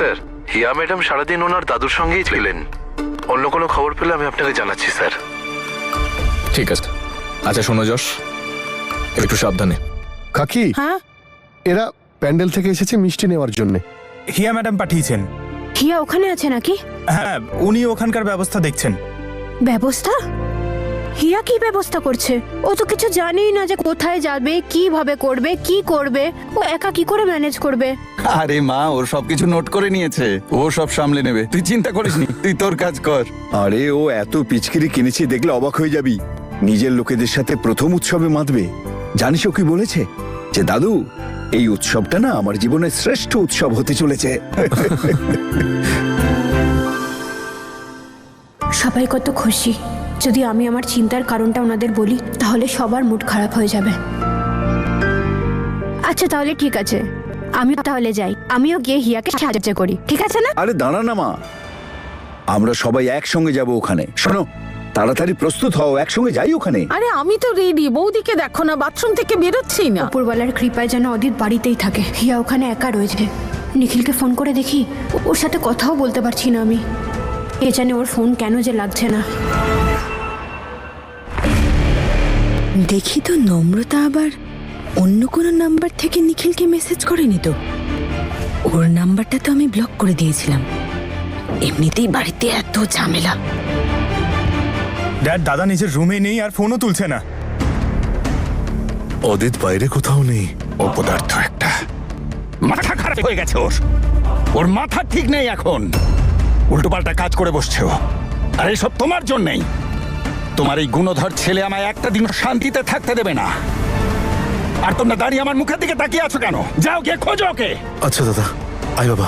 Sir, হিয়া madam সারাদিন ওনার দাদুর সঙ্গেই ছিলেন। অন্য কোনো খবর পেলে আমি আপনাকে জানাচ্ছি স্যার। ঠিক আছে। আচ্ছা শোনো যশ, একটু সাবধানে। কাকি, হ্যাঁ, এরা প্যান্ডেল থেকে এসেছে মিষ্টি নেওয়ার জন্য। হিয়া ম্যাডাম পাঠিয়েছেন। হিয়া ওখানে আছে নাকি? হ্যাঁ, উনি ওখানকার ব্যবস্থা দেখছেন। ব্যবস্থা? হিয়া কি ব্যবস্থা করছে? ও তো কিছু জানেই না যে কোথায় যাবে, কিভাবে করবে, কি করবে। ও একা কি করে ম্যানেজ করবে? আরে মা, ওর সবকিছু নোট করে নিয়েছে, ও সব সামলে নেবে, তুই চিন্তা করিস নি, তুই তোর কাজ কর। আরে ও এত পিচকিরি কিনেছি দেখলে অবাক হয়ে যাবি। নিজের লোকেদের সাথে প্রথম উৎসবে মাতবে। জানিস ও কি বলেছে? যে দাদু, এই উৎসবটা না আমার জীবনের শ্রেষ্ঠ উৎসব হতে চলেছে। সবাই কত খুশি। যদি আমি আমার চিন্তার কারণটা ওনাদের বলি তাহলে সবার মুড খারাপ হয়ে যাবে। আচ্ছা তাহলে ঠিক আছে, আমি তাহলে যাই। আমিও গিয়ে হিয়াকে সাহায্য করি, ঠিক আছে না? আরে দাঁড়া না মা, আমরা সবাই একসঙ্গে যাব ওখানে। শোনো, তাড়াতাড়ি প্রস্তুত হও, একসঙ্গে যাই ওখানে। আরে আমি তো রেডি, বৌদিকে দেখো না, বাথরুম থেকে বেরোচ্ছি না। উপরওয়ালার কৃপায় যেন অদিত বাড়িতেই থাকে, হিয়া ওখানে একা রয়েছে। নিখিলকে ফোন করে দেখি, ওর সাথে কথাও বলতে পারছি না আমি। এ জানে ওর ফোন কেন যে লাগছে না। দেখি তো নম্রতা আবার অন্য কোনো নাম্বার থেকে নিখিলকে মেসেজ করেনি তো? ওর নাম্বারটা তো আমি ব্লক করে দিয়েছিলাম। এমনিতেই বাড়িতে এত ঝামেলা। ড্যাড, দাদা নিজের রুমে নেই আর ফোনও তুলছে না। অদিত বাইরে কোথাও নেই। অপদার্থ একটা, মাথা খারাপ হয়ে গেছে ওর। ওর মাথা ঠিক নেই এখন, উল্টোপাল্টা কাজ করে বসছে ও। আর এসব তোমার জন্যই। তোমার এই গুণধর ছেলে আমায় একটা দিন শান্তিতে থাকতে দেবে না। আর তোমরা দাঁড়িয়ে আমার মুখের দিকে তাকিয়ে আছো কেন? যাও গিয়ে খোঁজো ওকে। আচ্ছা দাদা, আয় বাবা।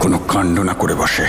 কোনো কাণ্ড না করে বসে।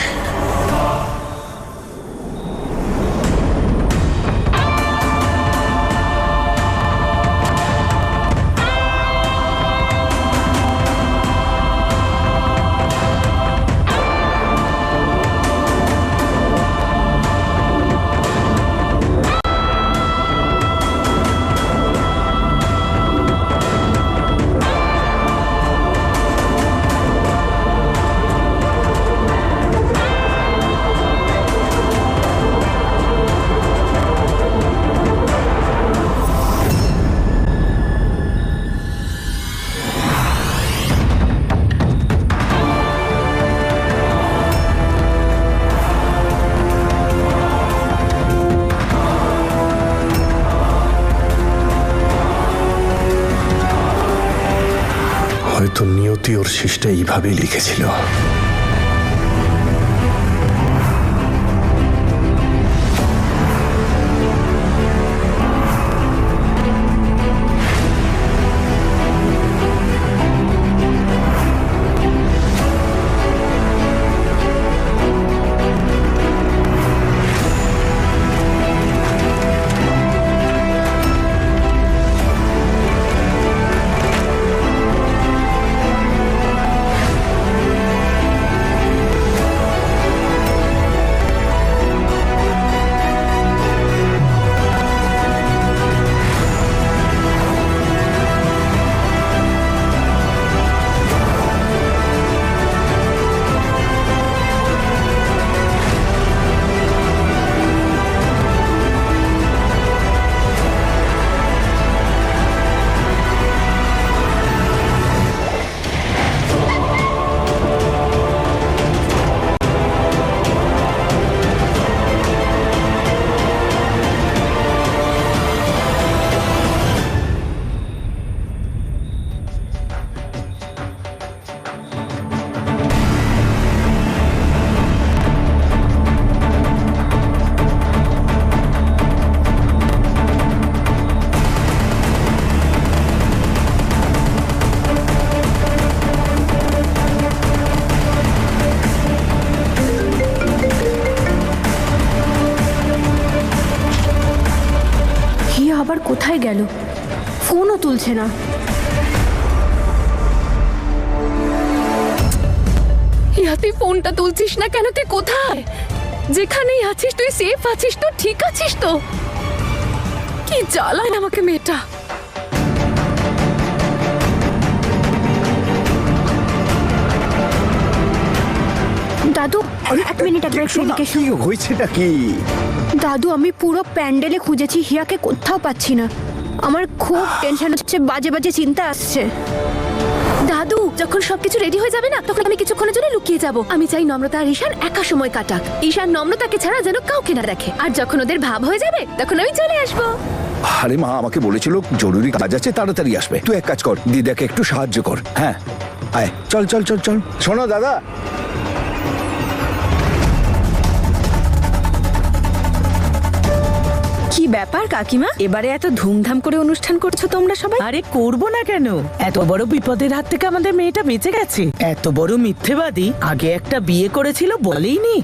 হয়তো নিয়তি ওর শেষটা এইভাবেই লিখেছিল। আবার কোথায় গেল? ফোনও তুলছে না। হিয়া, তুই ফোনটা তুলছিস না কেন? তুই কোথায়? যেখানেই আছিস তুই সেফ আছিস তো? ঠিক আছিস তো? কি জ্বালায় আমাকে মেয়েটা। দাদু এক মিনিট একবার একটু এদিকে এসো। কি হয়েছেটা কি? দাদু আমি পুরো প্যান্ডেলে খুঁজেছি, হিয়াকে কোথাও পাচ্ছি না। আমার খুব টেনশন হচ্ছে, বাজে বাজে চিন্তা আসছে। দাদু যখন সবকিছু রেডি হয়ে যাবে না, তখন আমি কিছুক্ষণের জন্য লুকিয়ে যাব। আমি চাই নম্রতা আর ঈশান একা সময় কাটাক। ঈশান নম্রতাকে ছাড়া যেন কাউকে না দেখে। আর যখন ওদের ভাব হয়ে যাবে, তখন আমি চলে আসবো। আরে মা আমাকে বলেছিল জরুরি কাজ আছে, তাড়াতাড়ি আসবে। তুই এক কাজ কর, দিদাকে একটু সাহায্য কর। হ্যাঁ আয়, চল চল চল চল। শোনো দাদা, কি ব্যাপার কাকিমা, এবারে এত ধুমধাম করে অনুষ্ঠান করছো তোমরা সবাই? আরে করবো না কেন? এত বড় বিপদের হাত থেকে আমাদের মেয়েটা বেঁচে গেছে। এত বড় মিথ্যেবাদী আগে একটা বিয়ে করেছিল বলেইনি।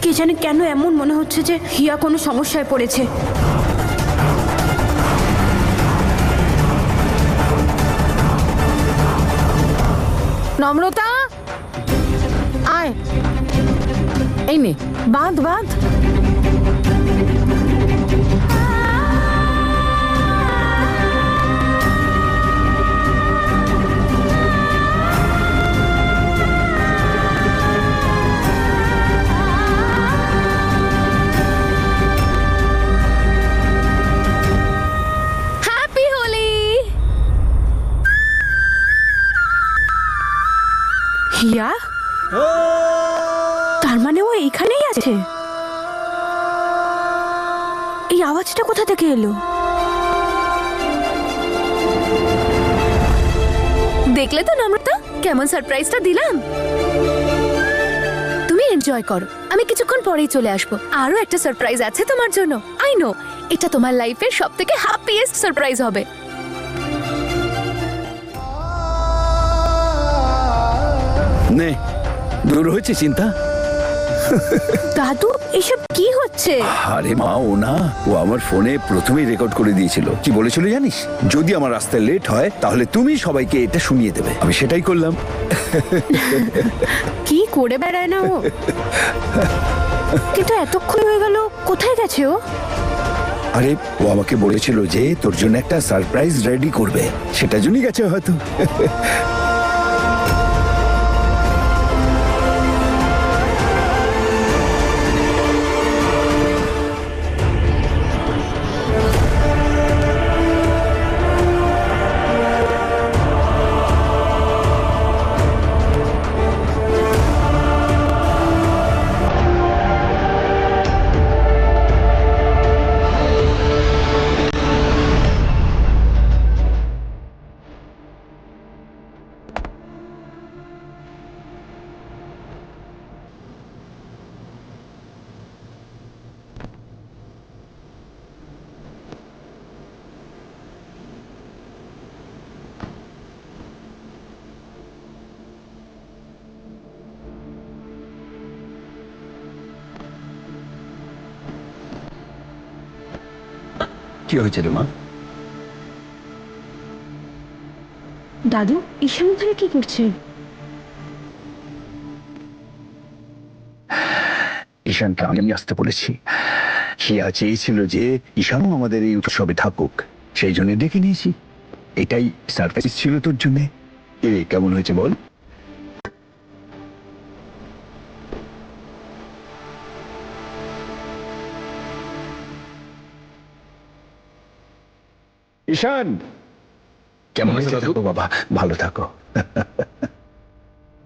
কে জানে কেন এমন মনে হচ্ছে যে হিয়া কোনো সমস্যায় পড়েছে। নম্রতা আয়, এই নে বাঁধ বাঁধ। হ্যাপি হোলি। হিয়া, তার মানে ও এইখানেই আছে? এই আওয়াজটা কোথা থেকে এলো? দেখলে তো নম্রতা, কেমন সারপ্রাইজটা দিলাম। তুমি এনজয় করো, আমি কিছুক্ষণ পরেই চলে আসবো। আরো একটা সারপ্রাইজ আছে তোমার জন্য। আই নো, এটা তোমার লাইফের সবথেকে হ্যাপিয়েস্ট সারপ্রাইজ হবে। নে, দূর হয়েছে চিন্তা। দাদু এসব কি হচ্ছে? আরে মা, ও না, ও আমার ফোনে প্রথমেই রেকর্ড করে দিয়েছিল। কি বলেছিল জানিস? যদি আমার আসতে লেট হয় তাহলে তুমি সবাইকে এটা শুনিয়ে দেবে। আমি সেটাই করলাম। কি করে বেড়ায় না ও? কিন্তু এতক্ষণ হয়ে গেল, কোথায় গেছে ও? আরে ও আমাকে বলেছিল যে তোর জন্য একটা সারপ্রাইজ রেডি করবে, সেটা জন্যই গেছে হয়তো। কি হয়েছে রে মা? দাদু ঈশান ওখানে কি করছে? ঈশানকে আমি আসতে বলেছি। হিয়া চেয়েছিল যে ঈশানও আমাদের এই উৎসবে থাকুক, সেই জন্য ডেকে নিয়েছি। এটাই সারপ্রাইজ ছিল তোর জন্য। কেমন হয়েছে বল? ঈশান, কেমন হয়েছে দাদু? বাবা ভালো থাকো।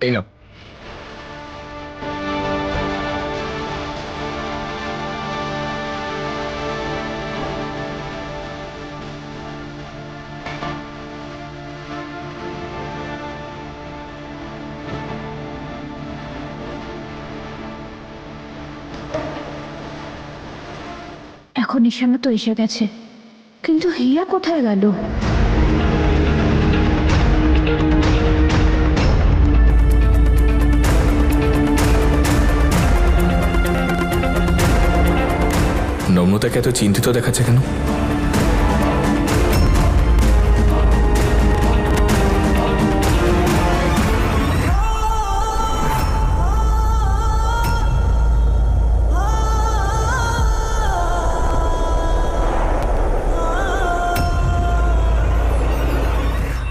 এই নাও। এখন ঈশানও তো এসে গেছে, কিন্তু হিয়া কোথায় গেল? নম্রতাকে এত চিন্তিত দেখাচ্ছে কেন?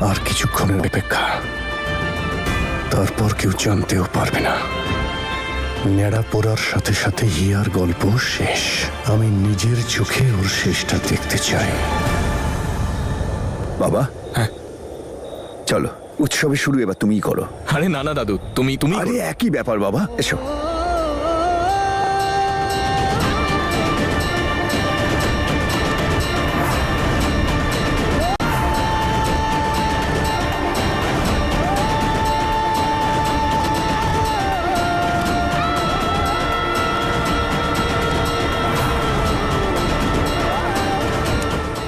আর কিছুক্ষণের অপেক্ষা, তারপর কেউ জানতেও পারবে না। নেড়া পড়ার সাথে সাথে হিয়ার গল্প শেষ। আমি নিজের চোখে ওর শেষটা দেখতে চাই। বাবা, হ্যাঁ, চলো উৎসবে শুরু, এবার তুমিই করো। আরে না না দাদু, তুমি তুমি আরে একই ব্যাপার বাবা, এসো।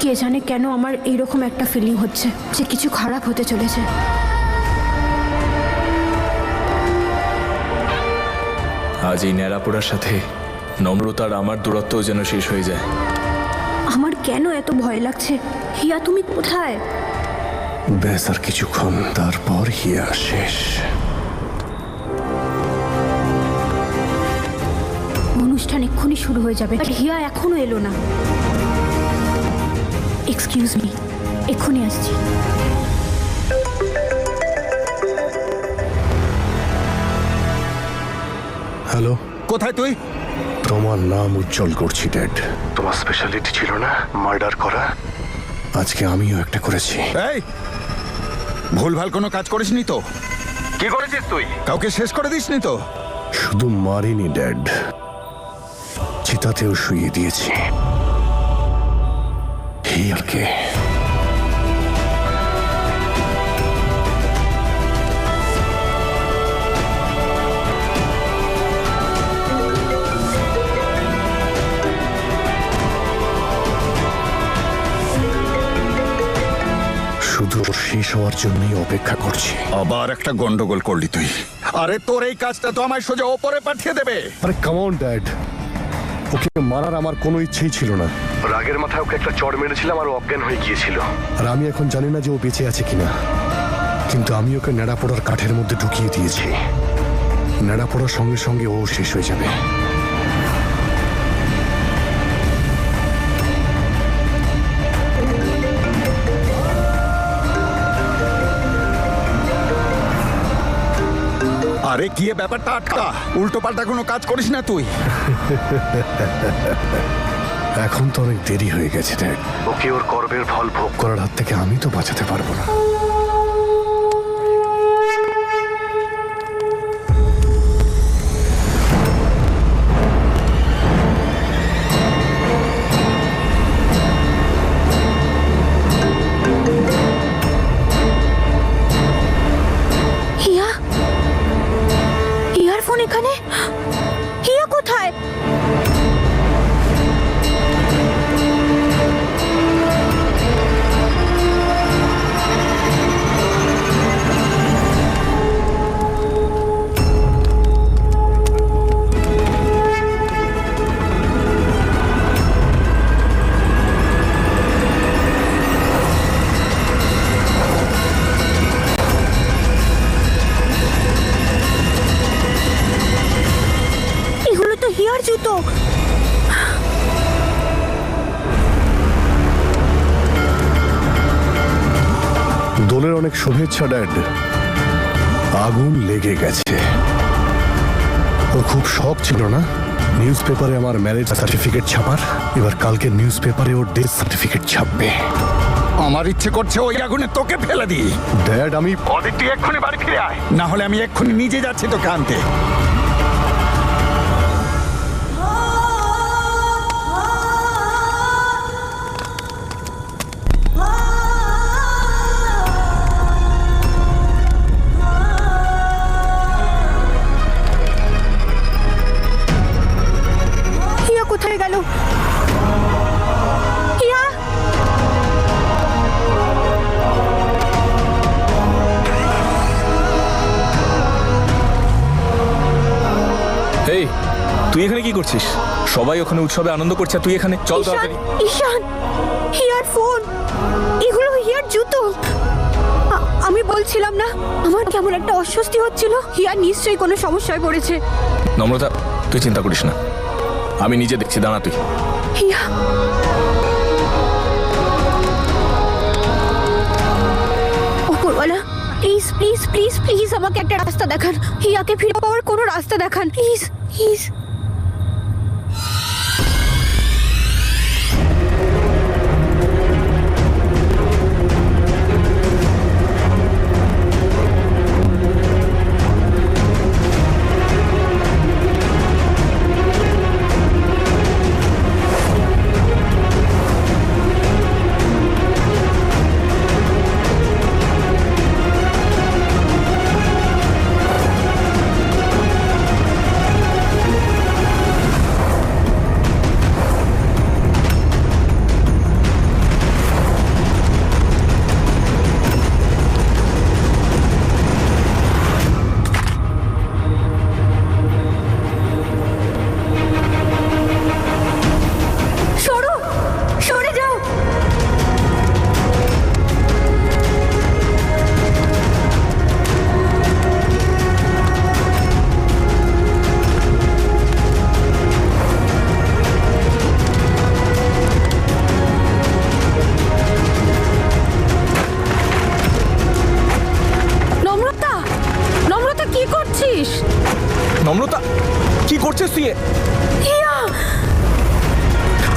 কে জানে কেন আমার এইরকম একটা ফিলিং হচ্ছে যে কিছু খারাপ হতে চলেছে। আজ এই ন্যাড়াপোড়ার সাথে নম্রতার আমার দূরত্ব যেন শেষ হয়ে যায়। আমার কেন এত ভয় লাগছে? হিয়া তুমি কোথায়? ব্যাস আর কিছুক্ষণ, তারপর হিয়া শেষ। অনুষ্ঠান এক্ষুনি শুরু হয়ে যাবে, আর হিয়া এখনো এলো না। এক্সকিউজ মি, এক্ষুনি আসছি। হ্যালো, কোথায় তুই? তোমার নাম উজ্জ্বল করছি ড্যাড। তোমার স্পেশালিটি ছিল না মার্ডার করা? আজকে আমিও একটা করেছি। এই, ভুলভাল কোনো কাজ করিসনি তো? কি করেছিস তুই? কাউকে শেষ করে দিসনি তো? শুধু মারিনি ড্যাড, চিতাতেও শুইয়ে দিয়েছি হিয়াকে। শুধু ওর শেষ হওয়ার জন্যই অপেক্ষা করছি। আবার একটা গন্ডগোল করলি তুই। আরে তোর এই কাজটা তো আমায় সোজা ওপরে পাঠিয়ে দেবে। আরে কাম অন ড্যাড, ওকে মারার আমার কোনো ইচ্ছেই ছিল না। রাগের মাথায় ওকে একটা চড় মেরেছিলাম আর ও অজ্ঞান হয়ে গিয়েছিল। আর আমি এখন জানি না যে ও বেঁচে আছে কিনা, কিন্তু আমি ওকে নেড়া পোড়ার কাঠের মধ্যে ঢুকিয়ে দিয়েছি। নেড়া পোড়ার সঙ্গে সঙ্গে ও শেষ হয়ে যাবে। আরে কি এ ব্যাপারটা আটকা, উল্টো পাল্টা কোনো কাজ করিস না তুই। এখন তো অনেক দেরি হয়ে গেছে ড্যাড। ওকে ওর কর্মের ফল ভোগ করার হাত থেকে আমি তো বাঁচাতে পারবো না। হিয়া, হিয়ার ফোন এখানে। হিয়া কোথায়? এগুলো তো হিয়ার জুতো। দোলের অনেক শুভেচ্ছা ড্যাড। আগুন লেগে গেছে। ওর খুব শখ ছিল না নিউজ পেপারে আমার ম্যারেজ সার্টিফিকেট ছাপার? এবার কালকে নিউজ পেপারে ওর ডেথ সার্টিফিকেট ছাপবে। আমার ইচ্ছে করছে ওই আগুনে তোকে ফেলে দিই। ড্যাড আমি অদিত, তুই এক্ষুনি বাড়ি ফিরে আয়, না হলে আমি এক্ষুনি নিজে যাচ্ছি তোকে আনতে। হিয়া কোথায় গেল? হিয়া, এই, তুই এখানে কি করছিস? সবাই ওখানে উৎসবে আনন্দ করছে, তুই এখানে? চল ঈশান, তাড়াতাড়ি। ঈশান, হিয়ার ফোন। এগুলো হিয়ার জুতো। আমি বলছিলাম না, আমার কেমন একটা অস্বস্তি হচ্ছিল। হিয়া নিশ্চয়ই কোনো সমস্যায় পড়েছে। নম্রতা, তুই চিন্তা করিস না, আমি নিজে দেখছি, দাঁড়া তুই। হিয়া, ওপরওয়ালা, প্লিজ প্লিজ প্লিজ প্লিজ আমাকে একটা রাস্তা দেখান, হিয়াকে ফিরে পাওয়ার কোনো রাস্তা দেখান, প্লিজ প্লিজ। নম্রতা, কি করছিস তুই?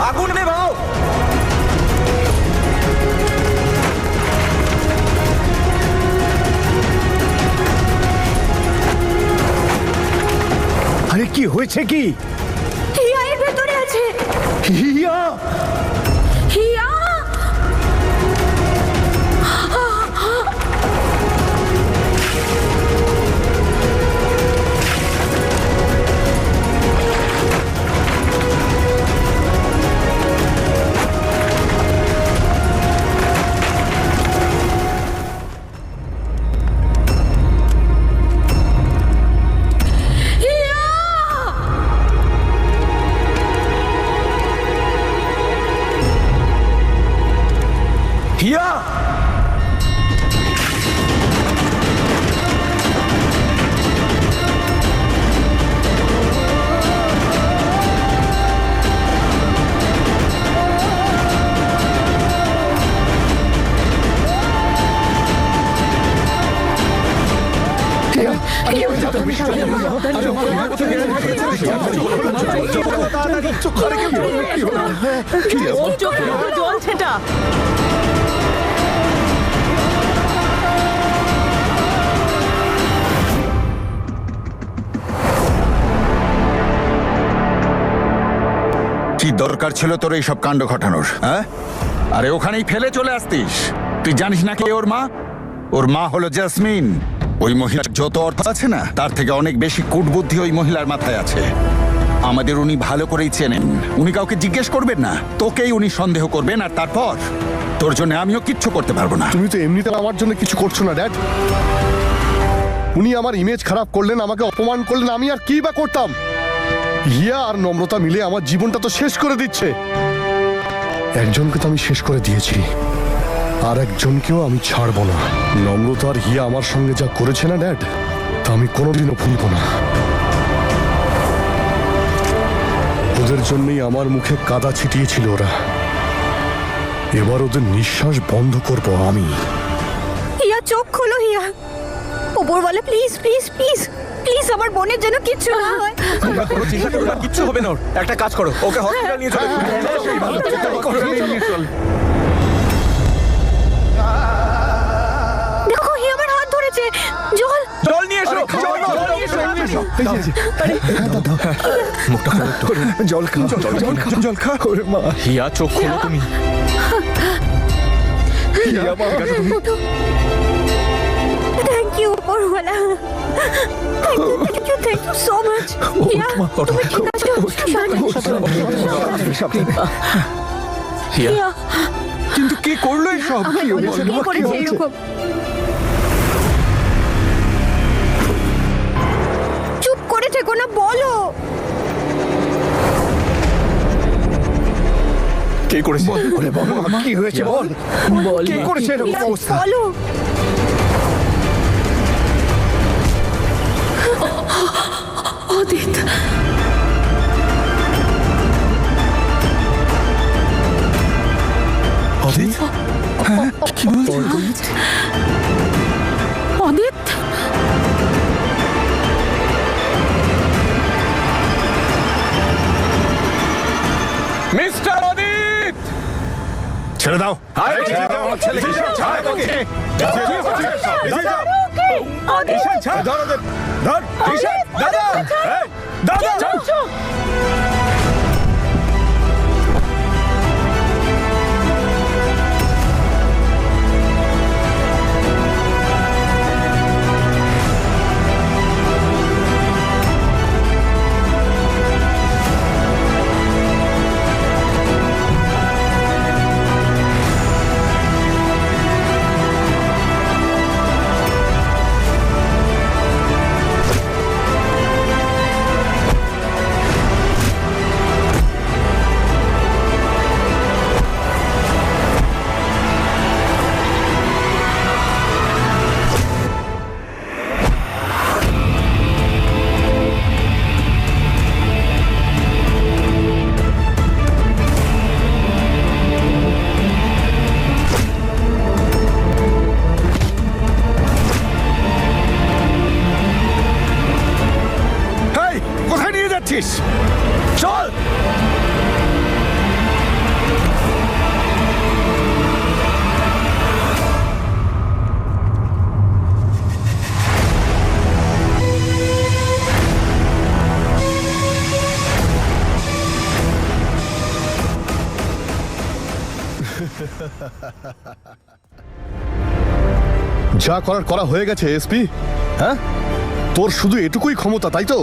আগুন নেভাও। আরে কি হয়েছে কি? হিয়া এর ভেতরে আছে। হিয়া, হিয়া হিয়া, জল সেটা কি দরকার ছিল তোর এইসব কাণ্ড ঘটানোর? হ্যাঁ, আরে ওখানেই ফেলে চলে আসতিস। তুই জানিস না কে ওর মা? ওর মা হলো জেসমিন। ওই মহিলার যত অর্থ আছে না, তার থেকে অনেক বেশি কূটবুদ্ধি ওই মহিলার মাথায় আছে। আমাদের উনি ভালো করেই চেনেন। উনি কাউকে জিজ্ঞেস করবেন না, তোকেই উনি সন্দেহ করবেন, আর তারপর তোর জন্য আমিও কিচ্ছু করতে পারবো না। তুমি তো এমনিতে আমার জন্য কিছু করছো না ড্যাড। উনি আমার ইমেজ খারাপ করলেন, আমাকে অপমান করলেন, আমি আর কি বা করতাম? হিয়া আর নম্রতা মিলে আমার জীবনটা তো শেষ করে দিচ্ছে। একজনকে তো আমি শেষ করে দিয়েছি, আর একজনকেও আমি ছাড়বো না। নম্রতা আর হিয়া আমার সঙ্গে যা করেছে না ড্যাড, তা আমি কোনোদিনও ভুলবো না। ওদের জন্যই আমার মুখে কাদা ছিটিয়েছিল ওরা। এবার ওদের নিঃশ্বাস বন্ধ করবো আমি। হিয়া চোখ খোলো হিয়া, ওপরওয়ালা প্লিজ প্লিজ প্লিজ প্লিজ আমার বোনের জন্য কিচ্ছু না হয়। কোনো চিন্তা করো না, কিচ্ছু হবে না ওর। একটা কাজ করো, ওকে হসপিটাল নিয়ে চলো। দেখো হিয়া আমার হাত ধরেছে। জল জল নিয়ে এসো, জল নিয়ে এসো। মুখটা খোলো একটু। জল খা, জল খা, জল খা। ওরে মা, হিয়া চোখ খোলো তুমি। হিয়া মা, থ্যাংক ইউ ওপরওয়ালা, থ্যাংক ইউ সো মাচ। হিয়া তুমি ঠিক আছো? হিয়া, হিয়া কিন্তু কি করলো সব? আমার বোন কি করেছে এরকম? চুপ করে থেকো না, বলো। কে করেছে? ওরে বাবা, কি হয়েছে বল? কি করেছে এরকম অবস্থা? বলো। অদিত, অদিত, অদিত, মিস্টার অদিত! ছেড়ে দাও। এই, কোথায় নিয়ে যাচ্ছিস? চল। যা করার করা হয়ে গেছে এসপি। হ্যাঁ, তোর শুধু এটুকুই ক্ষমতা, তাই তো?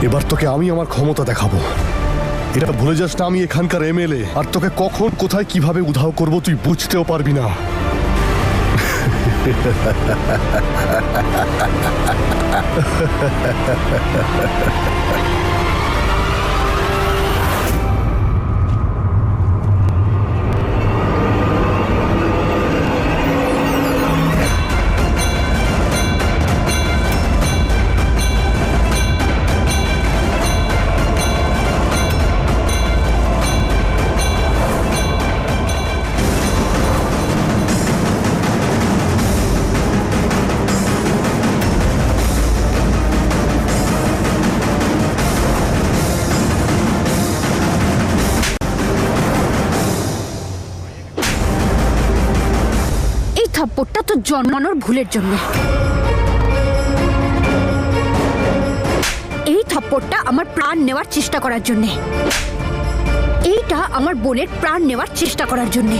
এবার তোকে আমি আমার ক্ষমতা দেখাবো। এটা ভুলে যাস না, আমি এখানকার এমএলএ, আর তোকে কখন কোথায় কিভাবে উধাও করব তুই বুঝতেও পারবি না। থাপ্পড়টা তো জন্মানোর ভুলের জন্য। এই থাপ্পড়টা আমার প্রাণ নেওয়ার চেষ্টা করার জন্য। এইটা আমার বোনের প্রাণ নেওয়ার চেষ্টা করার জন্য।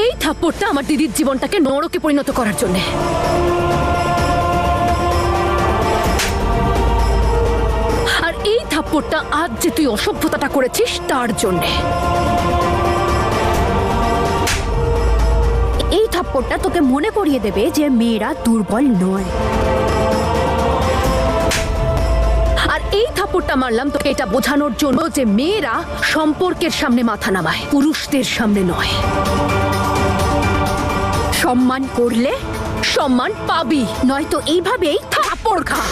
এই থাপ্পড়টা আমার দিদির জীবনটাকে নরকে পরিণত করার জন্য। আর এই থাপ্পড়টা আজ যে তুই অসভ্যতাটা করেছিস তার জন্যে। এই থাপ্পড়টা তোকে মনে করিয়ে দেবে যে মেয়েরা দুর্বল নয়। আর এই থাপ্পড়টা মারলাম তোকে এটা বোঝানোর জন্য যে মেয়েরা সম্পর্কের সামনে মাথা নামায়, পুরুষদের সামনে নয়। সম্মান করলে সম্মান পাবি, নয়তো এইভাবেই থাপ্পড় খা।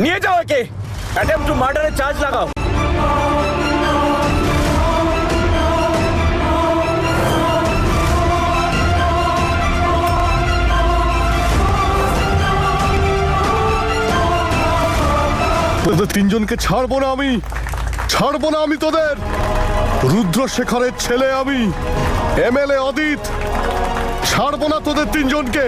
নিয়ে যাও একে, অ্যাটেম্পট টু মার্ডারের চার্জ লাগাও। তোদের তিনজনকে ছাড়বো না আমি, ছাড়বো না আমি তোদের। রুদ্রশেখরের ছেলে আমি, এমএলএ অদিত, ছাড়বো না তোদের তিনজনকে।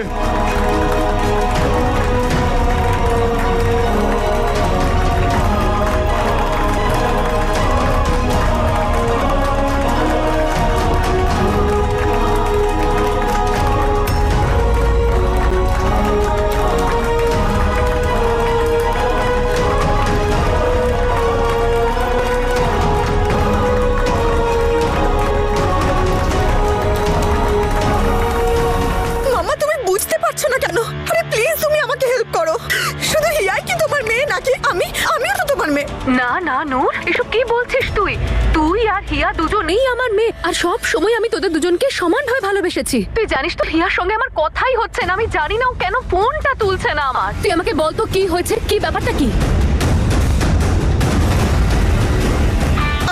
না না নূর, এসব কি বলছিস তুই? তুই আর হিয়া দুজনেই আমার মেয়ে, আর সব সময় আমি তোদের দুজনকে সমানভাবে ভালোবেসেছি। তুই জানিস তো হিয়ার সঙ্গে আমার কথাই হচ্ছে না। আমি জানি না ও কেন ফোনটা তুলছে না আমার। তুই আমাকে বল তো কি হয়েছে, কি ব্যাপারটা কি?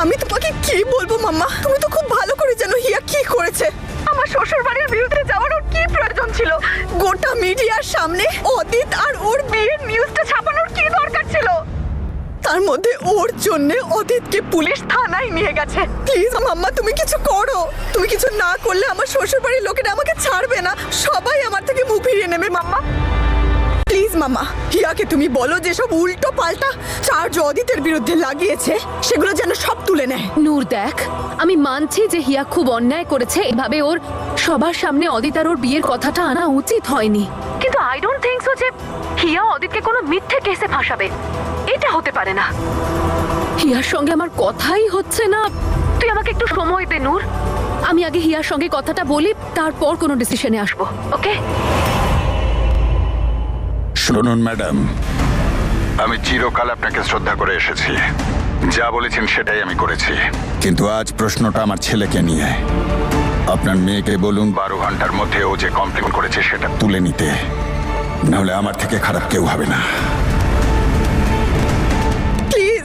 আমি তোমাকে কি বলবো মাম্মা, তুমি তো খুব ভালো করে জানো হিয়া কি করেছে। আমার শ্বশুর বাড়ির বিরুদ্ধে যাওয়ার ওর কি প্রয়োজন ছিল? গোটা মিডিয়ার সামনে অদিত আর ওর বিয়ের নিউজটা ছাপানোর কি দরকার ছিল? তার মধ্যে ওর জন্য অদিতকে পুলিশ থানায় নিয়ে গেছে। প্লিজ মাম্মা তুমি কিছু করো, তুমি কিছু না করলে আমার শ্বশুর বাড়ির লোকেরা আমাকে ছাড়বে না, সবাই আমার থেকে মুখ ফিরিয়ে নেবে মাম্মা। প্লিজ মাম্মা, হিয়াকে তুমি বলো যে সব উল্টো পাল্টা চার্জ অদিতের বিরুদ্ধে লাগিয়েছে সেগুলো যেন সব তুলে নেয়। নূর দেখ, আমি মানছি যে হিয়া খুব অন্যায় করেছে, এভাবে ওর সবার সামনে অদিত আর ওর বিয়ের কথাটা আনা উচিত হয়নি, কিন্তু আই ডোন্ট থিংক সো যে হিয়া অদিতকে কোনো মিথ্যে কেসে ফাঁসাবে। এটা হতে পারে না। হিয়ার সঙ্গে আমার কথাই হচ্ছে না। তুই আমাকে একটু সময় দে নূর, আমি আগে হিয়ার সঙ্গে কথাটা বলি, তারপর কোনো ডিসিশনে আসবো। ওকে? শুনুন ম্যাডাম, আমি চিরকাল আপনাকে শ্রদ্ধা করে এসেছি। যা বলেছেন সেটাই আমি করেছি, কিন্তু আজ প্রশ্নটা আমার ছেলেকে নিয়ে। আপনার মেয়েকে বলুন 12 ঘন্টার মধ্যে ও যে কমপ্লেন করেছে সেটা তুলে নিতে, নাহলে আমার থেকে খারাপ কেউ হবে না।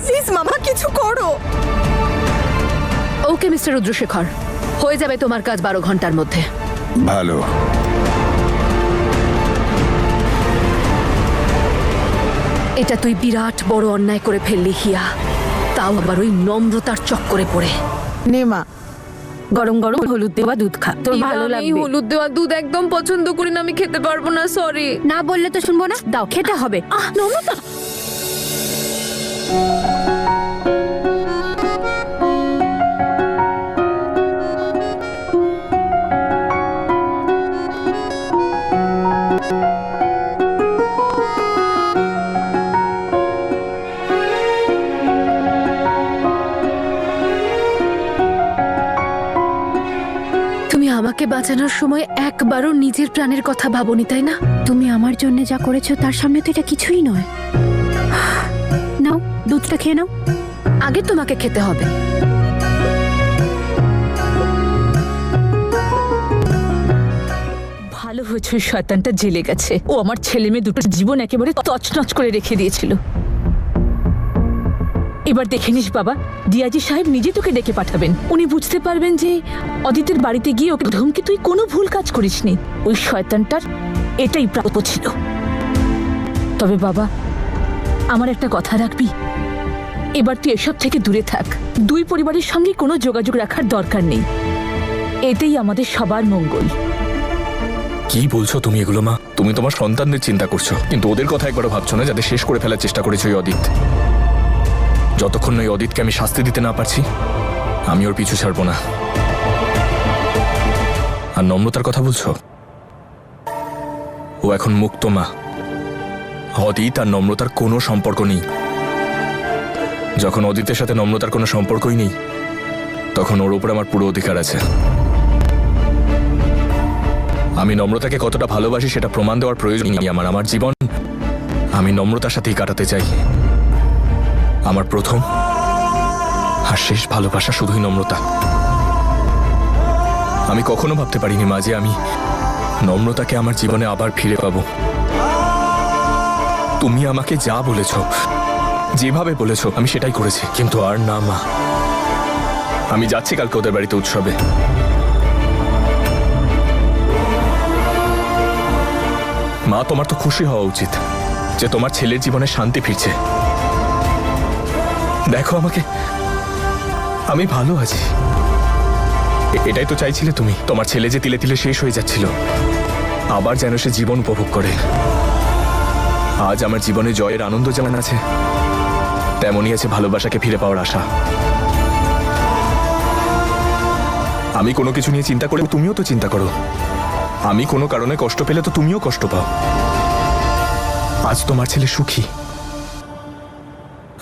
প্লিজ মামা কিছু করো। ওকে মিস্টার রুদ্রশেখর, হয়ে যাবে তোমার কাজ 12 ঘন্টার মধ্যে। ভালো। এটা তুই বিরাট বড় অন্যায় করে ফেললি হিয়া, তাও আবার ওই নম্রতার চক্করে পড়ে। নে মা, গরম গরম হলুদ দেওয়া দুধ খা, তোর ভালো লাগবে। হলুদ দেওয়া দুধ একদম পছন্দ করি না, আমি খেতে পারবো না, সরি। না বললে তো শুনবো না, দাও খেতে হবে। নম্রতা, তুমি আমাকে বাঁচানোর সময় একবারও নিজের প্রাণের কথা ভাবোনি, তাই না? তুমি আমার জন্য যা করেছো তার সামনে তো এটা কিছুই নয়। নাও দুধটা খেয়ে নাও। আগে তোমাকে খেতে হবে। ভালো হয়েছে ওই শয়তানটা জেলে গেছে, ও আমার ছেলে মেয়ে দুটোর জীবন একেবারে তছনছ করে রেখে দিয়েছিল। এবার দেখে নিস বাবা, ডিআইজি সাহেব নিজে তোকে ডেকে পাঠাবেন। উনি বুঝতে পারবেন যে অদিতের বাড়িতে গিয়ে ওকে ধমকে তুই কোনো ভুল কাজ করিসনি। ওই শয়তানটার এটাই প্রাপ্য ছিল। তবে বাবা, আমার একটা কথা রাখবি, এবার তুই এসব থেকে দূরে থাক। দুই পরিবারের সঙ্গে কোনো যোগাযোগ রাখার দরকার নেই, এতেই আমাদের সবার মঙ্গল। কি বলছো তুমি এগুলো মা? তুমি তোমার সন্তানদের চিন্তা করছো, কিন্তু ওদের কথা একবারও ভাবছো না, যাদের শেষ করে ফেলার চেষ্টা করেছে ওই অদিত। যতক্ষণ না ওই অদিতকে আমি শাস্তি দিতে না পারছি, আমি ওর পিছু ছাড়বো না। আর নম্রতার কথা বলছো, ও এখন মুক্ত মা। অদিত আর নম্রতার কোনো সম্পর্ক নেই। যখন অদিতের সাথে নম্রতার কোনো সম্পর্কই নেই, তখন ওর উপর আমার পুরো অধিকার আছে। আমি নম্রতাকে কতটা ভালোবাসি সেটা প্রমাণ দেওয়ার প্রয়োজন নেই আমার। আমার জীবন আমি নম্রতার সাথেই কাটাতে চাই। আমার প্রথম আর শেষ ভালোবাসা শুধুই নম্রতা। আমি কখনো ভাবতে পারিনি মা যে আমি নম্রতাকে আমার জীবনে আবার ফিরে পাবো। তুমি আমাকে যা বলেছো, যেভাবে বলেছো, আমি সেটাই করেছি। কিন্তু আর না মা, আমি যাচ্ছি কালকে ওদের বাড়িতে উৎসবে। মা, তোমার তো খুশি হওয়া উচিত যে তোমার ছেলের জীবনে শান্তি ফিরছে। দেখো আমাকে, আমি ভালো আছি। এটাই তো চাইছিলে তুমি। তোমার ছেলে যে তিলে তিলে শেষ হয়ে যাচ্ছিল, আবার যেন সে জীবন উপভোগ করে। আজ আমার জীবনে জয়ের আনন্দ যেমন আছে, তেমনই আছে ভালোবাসাকে ফিরে পাওয়ার আশা। আমি কোনো কিছু নিয়ে চিন্তা করে তুমিও তো চিন্তা করো। আমি কোনো কারণে কষ্ট পেলে তো তুমিও কষ্ট পাও। আজ তোমার ছেলে সুখী,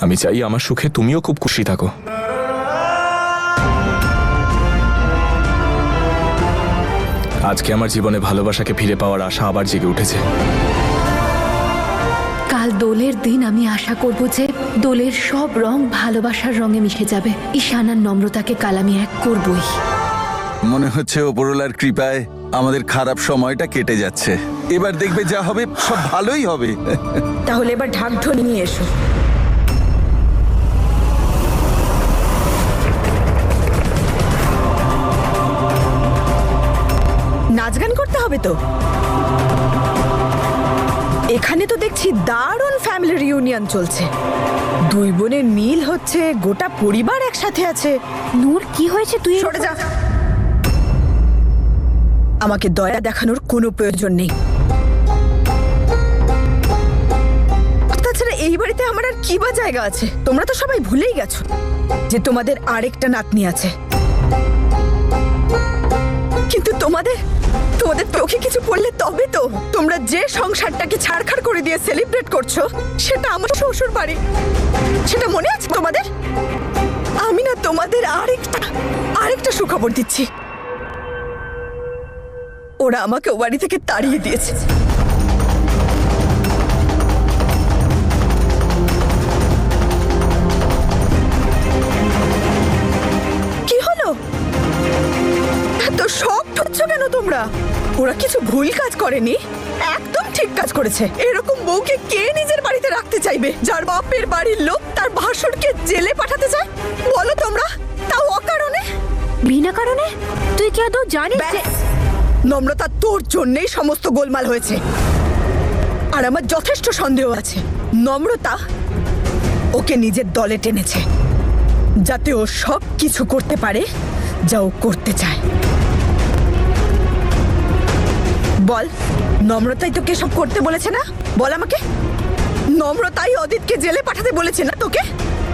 আমি চাই আমার সুখে তুমিও খুব খুশি থাকো। আজকে আমার জীবনে ভালোবাসাকে ফিরে পাওয়ার আশা আবার জেগে উঠেছে। কাল দোলের দিন আমি আশা করব যে দোলের সব রং ভালোবাসার রঙে মিশে যাবে। ঈশান আর নম্রতাকে কাল আমি এক করবই। মনে হচ্ছে ওপরওয়ালার কৃপায় আমাদের খারাপ সময়টা কেটে যাচ্ছে। এবার দেখবে যা হবে সব ভালোই হবে। তাহলে এবার ঢাকঢোল নিয়ে এসো। নাচ গান করতে হবে তো। এখানে তো দেখছি দারুণ ফ্যামিলি রিউনিয়ন চলছে। দুই বোনের মিল হচ্ছে, গোটা পরিবার একসাথে আছে। নূর কি হয়েছে তুই? সরে যা। আমাকে দয়া দেখানোর কোনো প্রয়োজন নেই। তাছাড়া এই বাড়িতে আমার আর কি বা জায়গা আছে? তোমরা তো সবাই ভুলেই গেছো যে তোমাদের আরেকটা নাতনি আছে। কিন্তু তোমাদের চোখে কিছু পড়লে তবে তো। তোমরা যে সংসারটাকে ছাড়খাড় করে দিয়ে সেলিব্রেট করছো সেটা আমার শ্বশুর বাড়ি। সেটা মনে আছে তোমাদের? আমি না তোমাদের আরেকটা সুখবর দিচ্ছি। ওরা আমাকে ও বাড়ি থেকে তাড়িয়ে দিয়েছে। কি হলো? এত শক হচ্ছ কেন তোমরা? ওরা কিছু ভুল কাজ করেনি, একদম ঠিক কাজ করেছে। এরকম বউকে কে নিজের বাড়িতে রাখতে চাইবে, যার বাপের বাড়ির লোক তার ভাসুরকে জেলে পাঠাতে চায়? বলো তোমরা, তাও অকারণে, বিনা কারণে? তুই কি আদৌ জানিস যে নম্রতা তোর জন্যই সমস্ত গোলমাল হয়েছে? আর আমার যথেষ্ট সন্দেহ আছে নম্রতা ওকে নিজের দলে টেনেছে, যাতে ও সব কিছু করতে পারে যা ও করতে চায়। বল, নম্রতাই তোকে সব করতে বলেছে না? বল আমাকে। নম্রতাই অদিতকে জেলে পাঠাতে বলেছে না তোকে?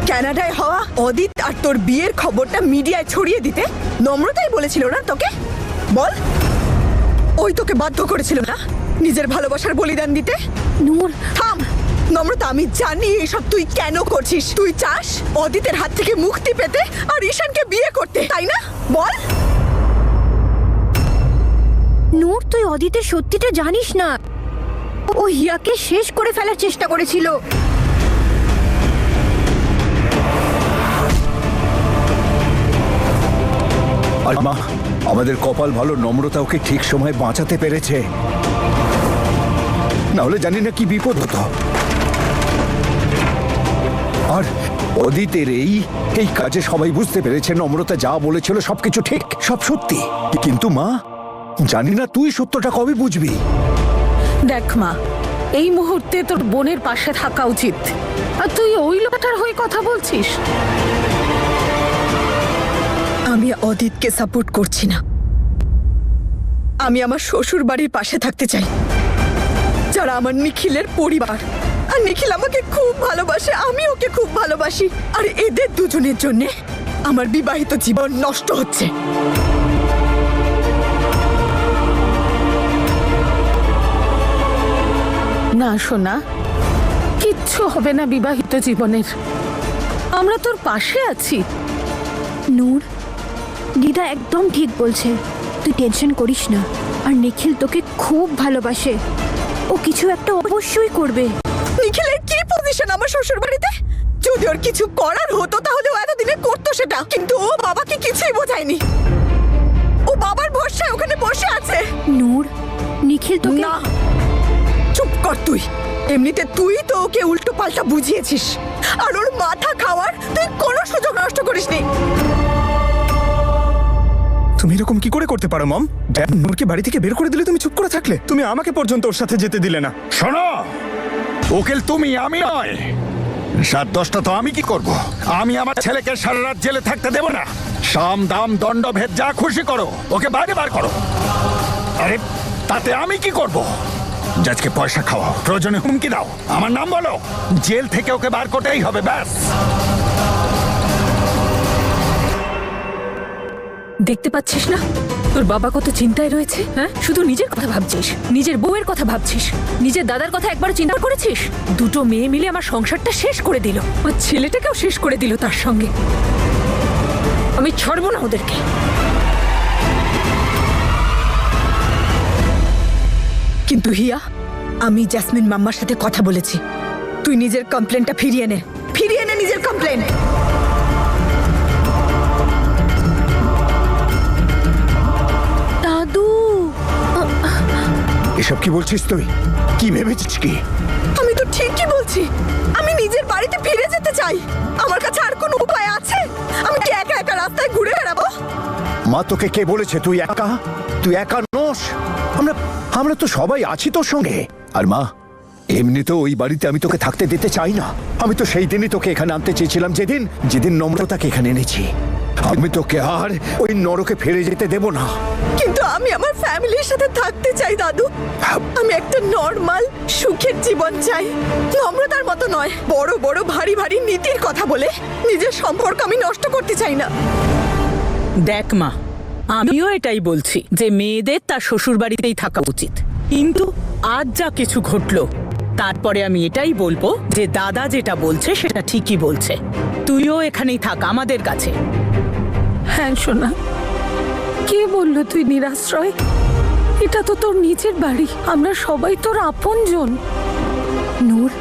কানাডায় হওয়া অদিত আর তোর বিয়ের খবরটা মিডিয়ায় ছড়িয়ে দিতে নম্রতাই বলেছিল না তোকে? বল, ওই তোকে বাধ্য করেছিল না নিজের ভালোবাসার বলিদান দিতে? নূর থাম নম্রতা, আমি জানি এসব তুই কেন করছিস। তুই চাস অদিতের হাত থেকে মুক্তি পেতে আর ঈশানকে বিয়ে করতে, তাই না? বল। নূর, তুই অদিতের সত্যিটা জানিস না। ও হিয়াকে শেষ করে ফেলার চেষ্টা করেছিল। আর মা, আমাদের কপাল ভালো, নম্রতা ওকে ঠিক সময় বাঁচাতে পেরেছে, না হলে জানি না কি বিপদ হতো। আর অদিতের এই কাজে সবাই বুঝতে পেরেছে নম্রতা যা বলেছিল সবকিছু ঠিক, সব সত্যি। কিন্তু মা, জানি না তুই সত্যটা কবে বুঝবি। দেখ মা, এই মুহূর্তে তোর বোনের পাশে থাকা উচিত, আর তুই ওই লোকটার হয়ে কথা বলছিস। আমি অদিতকে সাপোর্ট করছি না। আমি আমার শ্বশুর বাড়ির পাশে থাকতে চাই, যারা আমার নিখিলের পরিবার। আর নিখিল আমাকে খুব ভালোবাসে, আমি ওকে খুব ভালোবাসি। আর এদের দুজনের জন্য আমার বিবাহিত জীবন নষ্ট হচ্ছে। না সোনা, কিচ্ছু হবে না বিবাহিত জীবনের। আমরা তোর পাশে আছি। নূর, দিদা একদম ঠিক বলছে, তুই টেনশন করিস না। আর নিখিল তোকে খুব ভালোবাসে, ও কিছু একটা অবশ্যই করবে। নিখিলের কি পজিশন আমার শ্বশুর বাড়িতে? যদি ওর কিছু করার হতো তাহলে ও এতদিনে করতো সেটা, কিন্তু ও বাবাকে কিছুই বোঝায়নি। ও বাবার ভরসায় ওখানে বসে আছে। নূর, নিখিল তোকে না, চুপ কর তুই। এমনিতে তুই তো ওকে উল্টো পাল্টা বুঝিয়েছিস, আর ওর মাথা খাওয়ার তুই কোনো সুযোগ নষ্ট করিসনি। তুমি এরকম কি করে করতে পারো মম? ড্যাড নূরকে বাড়ি থেকে বের করে দিলে তুমি চুপ করে থাকলে। তুমি আমাকে পর্যন্ত ওর সাথে যেতে দিলে না। শোনো, উকিল তুমি, আমি নয়। 7-10টা তো আমি কি করব? আমি আমার ছেলেকে সারা রাত জেলে থাকতে দেব না। সাম দাম দণ্ড ভেদ যা খুশি করো, ওকে বাইরে বার করো। আরে তাতে আমি কি করব? জাজকে পয়সা খাওয়াও, প্রয়োজনে হুমকি দাও, আমার নাম বলো, জেল থেকে ওকে বার করতেই হবে, ব্যাস। দেখতে পাচ্ছিস না তোর বাবা কত চিন্তায় রয়েছে? হ্যাঁ, শুধু নিজের কথা ভাবছিস, নিজের বউয়ের কথা ভাবছিস, নিজের দাদার কথা একবার চিন্তা করেছিস? দুটো মেয়ে মিলে আমার সংসারটা শেষ করে দিল, আমার ছেলেটাকেও শেষ করে দিল তার সঙ্গে। আমি ছাড়বো না ওদেরকে। কিন্তু হিয়া, আমি জ্যাসমিন মাম্মার সাথে কথা বলেছি। তুই নিজের কমপ্লেনটা ফিরিয়ে নে নিজের কমপ্লেন। দাদু, এসব কি বলছিস তুই? কি ভেবেছিস কি? আমি তো ঠিকই বলছি, আমি নিজের বাড়িতে ফিরে যেতে চাই। আমার কাছে আর কোনো উপায় আছে? আমি কি একা একা রাস্তায় ঘুরে বেড়াবো? মা, তোকে কে বলেছে তুই একা? তুই একা নোস। আমরা তো সবাই আছি তোর সঙ্গে। আর মা, এমনিতেও ওই বাড়িতে আমি তোকে থাকতে দিতে চাই না। আমি তো সেই দিনই তোকে এখানে আনতে চেয়েছিলাম, যেদিন নম্রতাকে এখানে এনেছি। আমি তোকে আর ওই নরকে ফিরে যেতে দেব না। কিন্তু আমি আমার ফ্যামিলির সাথে থাকতে চাই দাদু। আমি একটা নর্মাল সুখের জীবন চাই, নম্রতার মতো নয়। বড় বড় ভারী ভারী নীতির কথা বলে নিজের সম্পর্ক আমি নষ্ট করতে চাই না। দেখ মা, আমিও এটাই বলছি যে মেয়েদের তার শ্বশুর বাড়িতেই থাকা উচিত, কিন্তু আজ যা কিছু ঘটলো তারপরে আমি এটাই বলবো যে দাদা যেটা বলছে সেটা ঠিকই বলছে। তুইও এখানেই থাক আমাদের কাছে। হ্যাঁ সোনা, কে বললো তুই নিরাশ্রয়? এটা তো তোর নিজের বাড়ি, আমরা সবাই তোর আপনজন। নূর,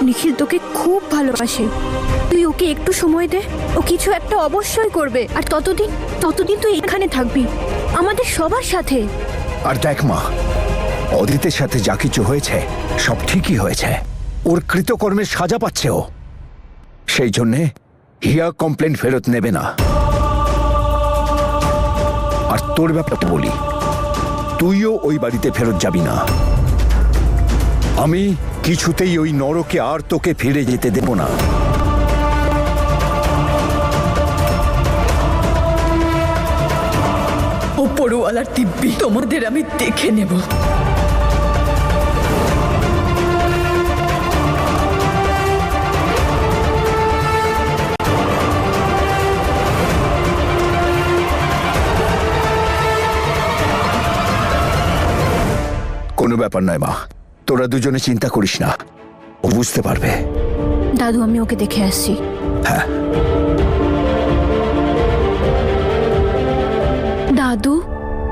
নিখিল তোকে খুব ভালোবাসে। তুই ওকে একটু সময় দে, ও কিছু একটা অবশ্যই করবে। আর ততদিন তুই এখানে থাকবি আমাদের সবার সাথে। আর দেখ মা, অদিতের সাথে যা কিছু হয়েছে সব ঠিকই হয়েছে। ওর কৃতকর্মের সাজা পাচ্ছে ও। সেই জন্যে হিয়া কমপ্লেন ফেরত নেবে না। আর তোর ব্যাপারটা বলি, তুইও ওই বাড়িতে ফেরত যাবি না। আমি কিছুতেই ওই নরকে আর তোকে ফিরে যেতে দেব না। ওপরওয়ালার দিব্যি, তোমাদের আমি দেখে নেব। কোনো ব্যাপার নয় মা, তোরা দুজনে চিন্তা করিস না, ও বুঝতে পারবে। দাদু, আমি ওকে দেখে আসছি। হ্যাঁ। দাদু,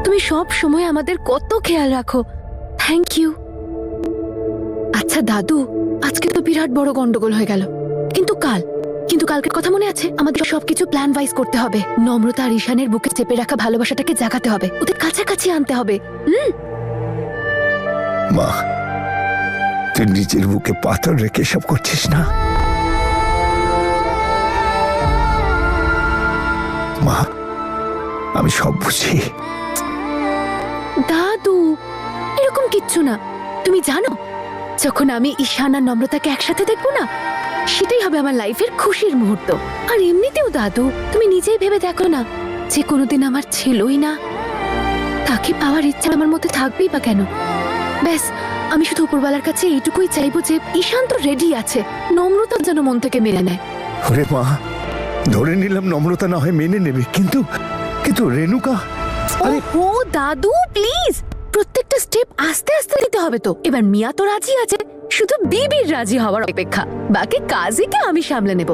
তুমি সব সময় আমাদের কত খেয়াল রাখো, থ্যাংক ইউ। আচ্ছা দাদু, আজকে তো বিরাট বড় গন্ডগোল হয়ে গেল, কিন্তু কালকের কথা মনে আছে? আমাদের সবকিছু প্ল্যান ওয়াইজ করতে হবে। নম্রতা আর ঈশানের বুকে চেপে রাখা ভালোবাসাটাকে জাগাতে হবে, ওদের কাছাকাছি আনতে হবে। মা, তুই নিজের বুকে পাথর রেখে সব করছিস না? মা, আমি সব বুঝি। দাদু, এরকম কিচ্ছু না। তুমি জানো, যখন আমি ঈশান আর নম্রতাকে একসাথে দেখবো না, সেটাই হবে আমার লাইফের খুশির মুহূর্ত। আর এমনিতেও দাদু, তুমি নিজেই ভেবে দেখো না, যে কোনোদিন আমার ছিলই না, তাকে পাওয়ার ইচ্ছা আমার মধ্যে থাকবেই বা কেন? ব্যাস, আমি শুধু উপরওয়ালার কাছে এইটুকুই চাইবো যে ঈশান তো রেডি আছে, নম্রতার যেন মন থেকে মেনে নেয়। ওরে মা, ধরে নিলাম নম্রতা না হয় মেনে নেবে, কিন্তু রেণুকা। ও দাদু প্লিজ, প্রত্যেকটা স্টেপ আস্তে আস্তে নিতে হবে তো। এবার মিয়া তো রাজি আছে, শুধু বিবির রাজি হওয়ার অপেক্ষা। বাকি কাজকে আমি সামলে নেব।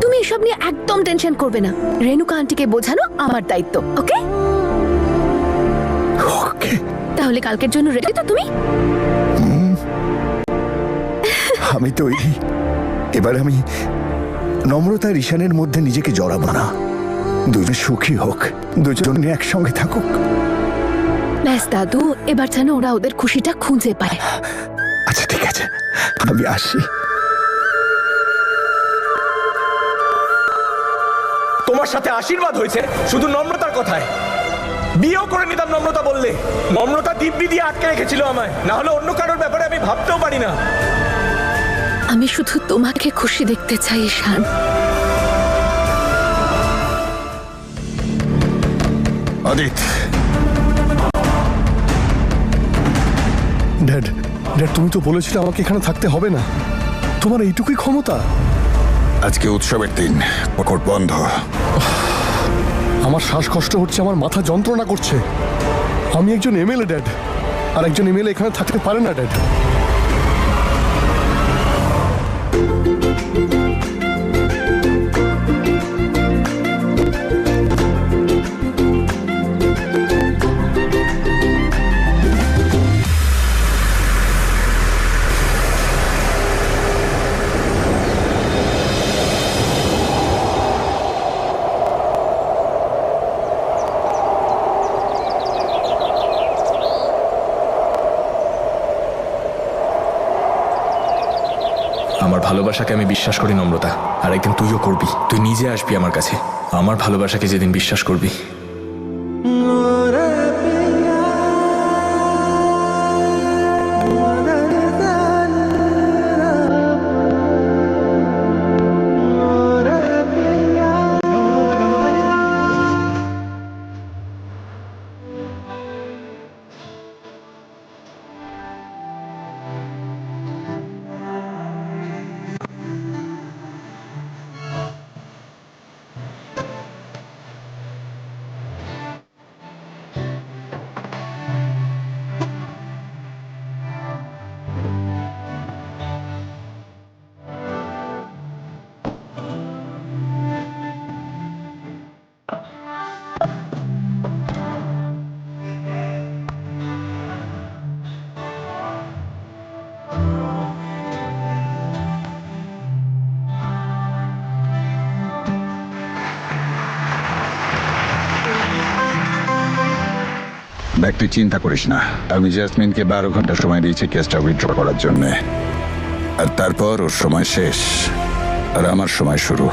তুমি এসব নিয়ে একদম টেনশন করবে না। রেণুকা আন্টিকে বোঝানো আমার দায়িত্ব। ওকে ওকে, তাহলে কালকের জন্য রেডি তো তুমি? আমি তৈরি। এবার আমি নম্রতা আর ঈশানের মধ্যে নিজেকে জড়াবো না। দুজন সুখী হোক, দুজনে একসঙ্গে থাকুক। ব্যাস দাদু, এবার যেন ওরা ওদের খুশিটা খুঁজে পায়। আচ্ছা ঠিক আছে, আমি আসি। তোমার সাথে আশীর্বাদ হয়েছে শুধু নম্রতার কথায়। বিয়েও করে নিতাম নম্রতা বললে। নম্রতা দিব্যি দিয়ে আটকে রেখেছিল আমায়, না হলে অন্য কারোর ব্যাপারে আমি ভাবতেও পারি না। আমি শুধু তোমাকে খুশি দেখতে চাই ঈশান। অদিত, ড্যাড, তুমি তো বলেছিলে আমাকে এখানে থাকতে হবে না। তোমার এইটুকুই ক্ষমতা? আজকে উৎসবের দিন, কোর্ট বন্ধ। আমার শ্বাসকষ্ট হচ্ছে, আমার মাথা যন্ত্রণা করছে। আমি একজন এমএলএ ড্যাড, আর একজন এমএলএ এখানে থাকতে পারে না ড্যাড। আমার ভালোবাসাকে আমি বিশ্বাস করি নম্রতা, আর একদিন তুইও করবি। তুই নিজে আসবি আমার কাছে, আমার ভালোবাসাকে যেদিন বিশ্বাস করবি। দেখ, তুই চিন্তা করিস না। আমি জাসমিনকে 12 ঘন্টা সময় দিয়েছি কেসটা উইথড্র করার জন্য, আর তারপর ওর সময় শেষ আর আমার সময় শুরু।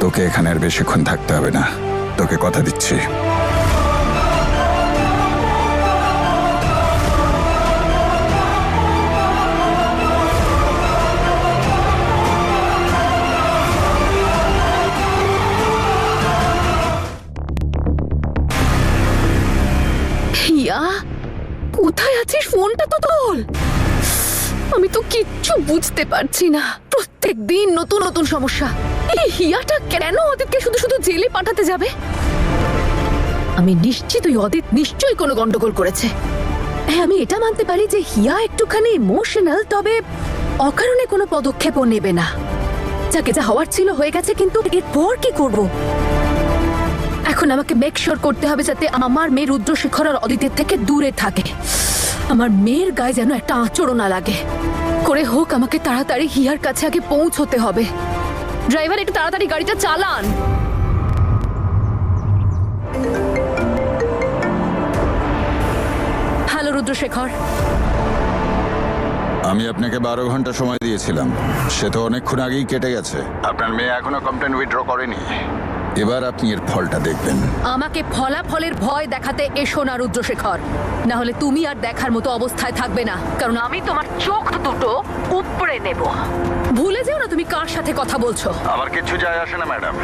তোকে এখানে আর বেশিক্ষণ থাকতে হবে না, তোকে কথা দিচ্ছি। হিয়া, কোথায় আছিস? ফোনটা তো তোল। আমি তো কিচ্ছু বুঝতে পারছি না। প্রত্যেক দিন নতুন নতুন সমস্যা। এই হিয়াটা কেন অদিতকে শুধু শুধু জেলে পাঠাতে যাবে? আমি নিশ্চিত ওই অদিত নিশ্চয়ই কোনো গন্ডগোল করেছে। হ্যাঁ, আমি এটা মানতে পারি যে হিয়া একটুখানি ইমোশনাল, তবে অকারণে কোনো পদক্ষেপও নেবে না। যাকে যা হওয়ার ছিল হয়ে গেছে, কিন্তু এরপর কি করব? এখন আমাকে মেক শিওর করতে হবে যাতে আমার মেয়ে রুদ্রশেখর আর অদিতের থেকে দূরে থাকে। আমার মেয়ের গায়ে যেন একটা আঁচড়ও না লাগে। করে হোক আমাকে তাড়াতাড়ি হিয়ার কাছে আগে পৌঁছতে হবে। ড্রাইভার, একটু তাড়াতাড়ি গাড়িটা চালান। হ্যালো রুদ্রশেখর। আমি আপনাকে 12 ঘন্টা সময় দিয়েছিলাম, সে তো অনেকক্ষণ আগেই কেটে গেছে। আপনার মেয়ে এখনো কমপ্লেন উইথড্র করেনি। এবার আপনি এর ফলটা দেখবেন। আমাকে ফলাফলের ভয় দেখাতে এসো না রুদ্রশেখর, না হলে তুমি আর দেখার মতো অবস্থায় থাকবে না, কারণ আমি তোমার চোখ দুটো উপড়ে নেব। ভুলে যেও না তুমি কার সাথে কথা বলছো। আমার কিছু যায় আসে না ম্যাডাম।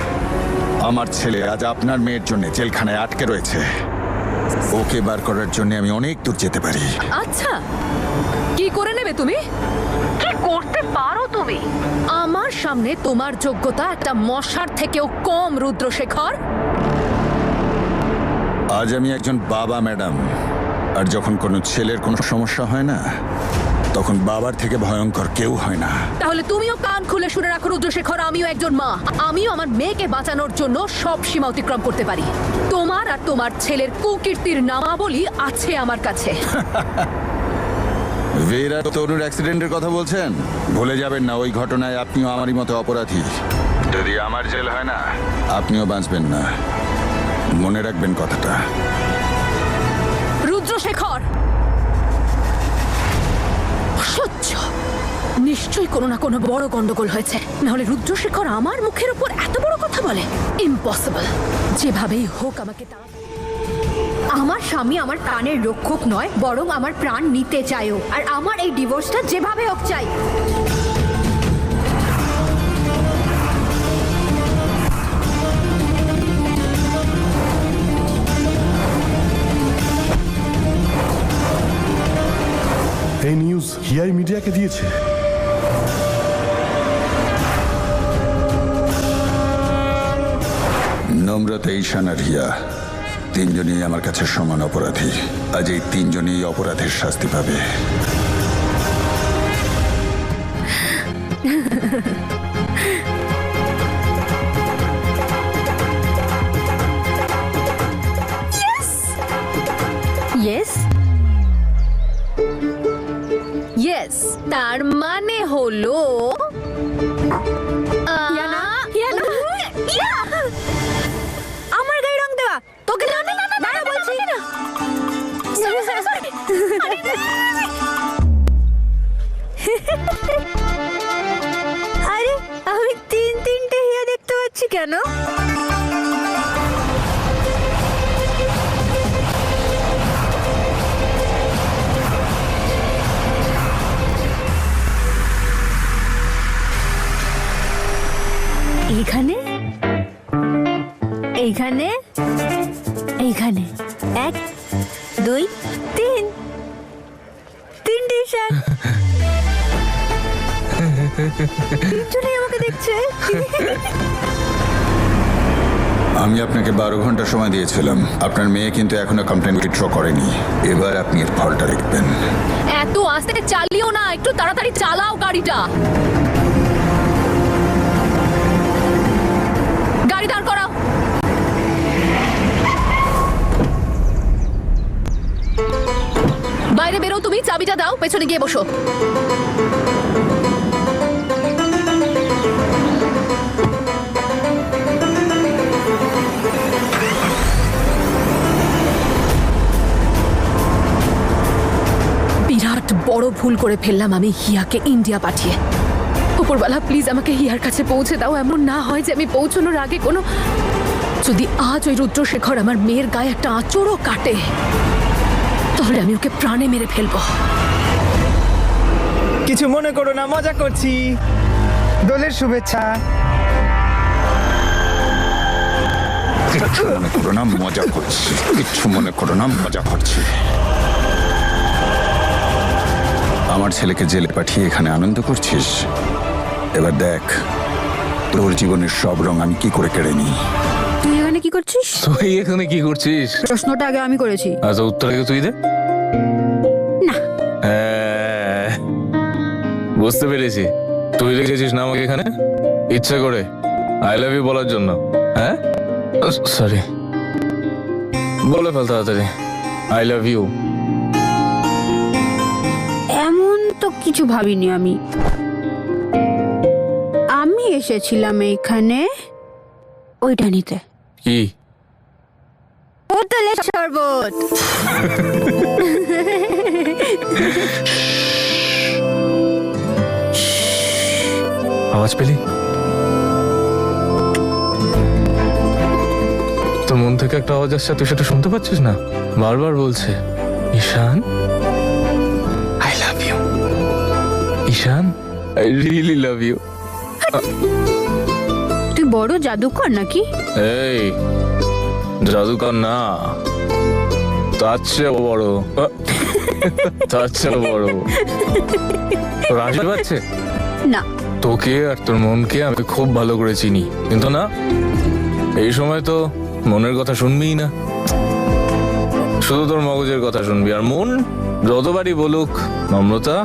আমার ছেলে আজ আপনার মেয়ের জন্য জেলখানায় আটকে রয়েছে। ওকে বার করার জন্য আমি অনেক দূর যেতে পারি। আচ্ছা, কি করে নেবে তুমি? কি করতে পারো তুমি? আমার সামনে তোমার যোগ্যতা একটা মশার থেকেও কম রুদ্রশেখর। আজ আমি একজন বাবা ম্যাডাম, আর যখন কোনো ছেলের কোনো সমস্যা হয় না, তখন বাবার থেকে ভয়ঙ্কর কেউ হয় না। তাহলে তুমিও কান খুলে শুনে রাখো রুদ্রশেখর, আমিও একজন মা। আমিও আমার মেয়েকে বাঁচানোর জন্য সব সীমা অতিক্রম করতে পারি। তোমার আর তোমার ছেলের কুকীর্তির নামাবলী আছে আমার কাছে। বিরাট তরুর অ্যাক্সিডেন্টের কথা বলছেন? ভুলে যাবেন না, ওই ঘটনায় আপনিও আমারই মতো অপরাধী। যদি আমার জেল হয় না, আপনিও বাঁচবেন না। মনে রাখবেন কথাটা। রুদ্রশেখর, অসহ্য। নিশ্চয়ই কোনো না কোনো বড় গন্ডগোল হয়েছে, না হলে রুদ্রশেখর আমার মুখের উপর এত বড় কথা বলে? ইম্পসিবল। যেভাবেই হোক আমাকে আমার স্বামী আমার প্রাণের রক্ষক নয়, বরং আমার প্রাণ নিতে চায়ও, আর আমার এই ডিভোর্সটা যেভাবে হোক চাই। এই নিউজ হিয়াই মিডিয়াকে দিয়েছে। নম্রতা, ঈশান আর হিয়া তিনজনই আমার কাছে সমান অপরাধী। আজ এই তিনজনই অপরাধের শাস্তি পাবে। ইয়েস ইয়েস, তার মানে হলো আমার গায়ে রং দেওয়া তোকে না বলছি না। কেন? এইখানে এইখানে এইখানে 1 2 3 তিনটে ঈশান। তিনজনেই আমাকে দেখছে। আমি আপনাকে 12 ঘন্টা সময় দিয়েছিলাম। আপনার মেয়ে কিন্তু এখনো কমপ্লেন উইথড্র করেনি। এবার আপনি এর ফলটা দেখবেন। এত আস্তে চালিও না, একটু তাড়াতাড়ি চালাও গাড়িটা। গাড়ি দাঁড় করাও। বাইরে বেরো, তুমি চাবিটা দাও, পেছনে গিয়ে বসো। বিরাট বড় ভুল করে ফেললাম আমি হিয়াকে ইন্ডিয়া পাঠিয়ে। উপরওয়ালা প্লিজ আমাকে হিয়ার কাছে পৌঁছে দাও। এমন না হয় যে আমি পৌঁছানোর আগে কোনো, যদি আজ ওই রুদ্রশেখর আমার মেয়ের গায়ে একটা আঁচড়ও কাটে, তাহলে আমি ওকে প্রাণে মেরে ফেলবো। কিছু মনে করো না, মজা করছি। দোলের শুভেচ্ছা। কিচ্ছু মনে করো না, মজা করছি। কিচ্ছু মনে করো না, মজা করছি। আমার ছেলেকে জেলে পাঠিয়ে এখানে আনন্দ করছিস। এবার দেখ তোর জীবনের সব রং আমি কি করে কেড়ে নিই। তুই এখানে কি করছিস? তুই এখানে কি করছিস? প্রশ্নটা আগে আমি করেছি। আচ্ছা, উত্তর আগে তুই দে। না। বুঝতে পেরেছি, তুই রেখেছিস না আমাকে এখানে ইচ্ছা করে আই লাভ ইউ বলার জন্য। হ্যাঁ, সরি, বলে ফেল তাড়াতাড়ি আই লাভ ইউ। এমন তো কিছু ভাবিনি আমি। আমি এসেছিলাম এইখানে ওইটা নিতে। কি? বোতলের শরবত। আওয়াজ পেলি? তোর মন থেকে একটা আওয়াজ আসছে, তুই সেটা শুনতে পাচ্ছিস না? বারবার বলছে Ishan I love you, Ishan I really love you. তুই বড় জাদুকর নাকি? এই জাদুকর না, তার চেয়ে বড়, তার চেয়ে বড়। তোর হাসি পাচ্ছে না। তোকে আর তোর মনকে আমি খুব ভালো করে চিনি, কিন্তু না, এই সময় তো মনের কথা শুনবিই না, শুধু তোর মগজের কথা শুনবি। আর মন যতবারই বলুক নম্রতা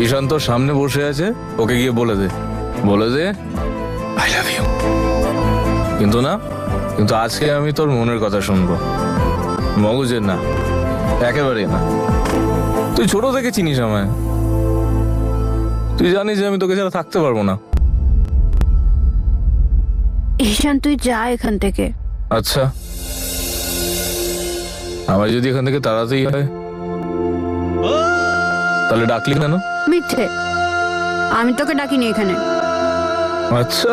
ঈশান তোর সামনে বসে আছে, ওকে গিয়ে বলে দে, বলে দে আই লাভ ইউ। কিন্তু না, কিন্তু আজকে আমি তোর মনের কথা শুনবো, মগজের না, একেবারে না। তুই ছোট থেকে চিনিস আমায়, তুই জানিস যে আমি তোকে ছাড়া থাকতে পারবো না। ঈশান তুই যা এখান থেকে। আচ্ছা, আমার যদি এখান থেকে তাড়াতেই হয় তাহলে ডাকলি কেন? মিথ্যে, আমি তোকে ডাকিনি এখানে। আচ্ছা,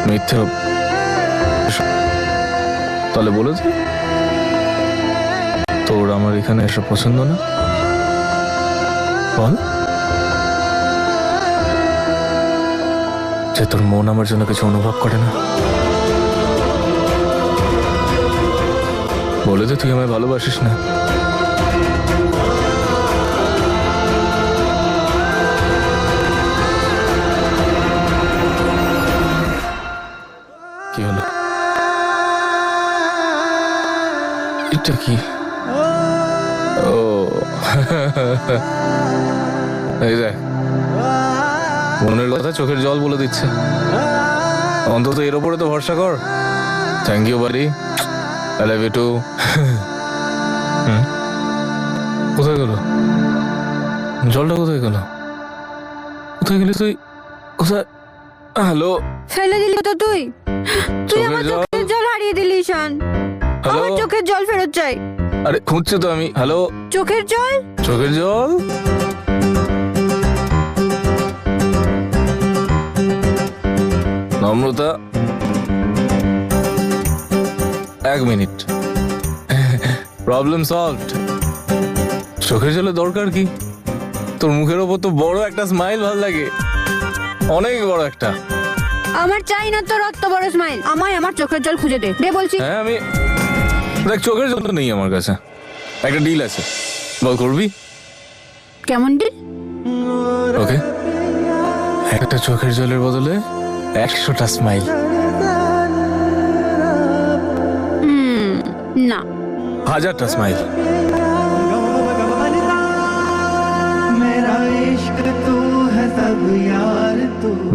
মিথ্যে তাহলে বলে দে তোর আমার এখানে এসব পছন্দ না, বল যে তোর মন আমার জন্য কিছু অনুভব করে না। বলে দে তুই আমায় ভালোবাসিস না। কি হলো? এটা কি? ও এই দেখ, মনের কথা চোখের জল বলে দিচ্ছে। অন্তত এর ওপরে তো ভরসা কর। থ্যাংক ইউ বাড়ি, আই লাভ ইউ টু। কোথায় গেল জলটা? কোথায় গেল? কোথায় গেলি তুই? কোথায়? হ্যালো, ফেলে দিলি তো তুই। তুই আমার চোখের জল হারিয়ে দিলি ঈশান। আমার চোখের জল ফেরত চাই। আরে খুঁজছো তো আমি। হ্যালো, চোখের জল। চোখের জল? নম্রতা, 1 মিনিট। Problem solved. চোখের জলের দরকার কি? তোর মুখের ওপর তো বড় একটা স্মাইল ভাল লাগে, অনেক বড় একটা। আমার চাই না তোর অত বড় স্মাইল, আমায় আমার চোখের জল খুঁজে দে বলছি। হ্যাঁ, আমি দেখ, চোখের জল তো নেই আমার কাছে, একটা ডিল আছে, বল করবি? কেমন ডিল? ওকে, একটা চোখের জলের বদলে 100টা স্মাইল। না, 1000টা স্মাইল।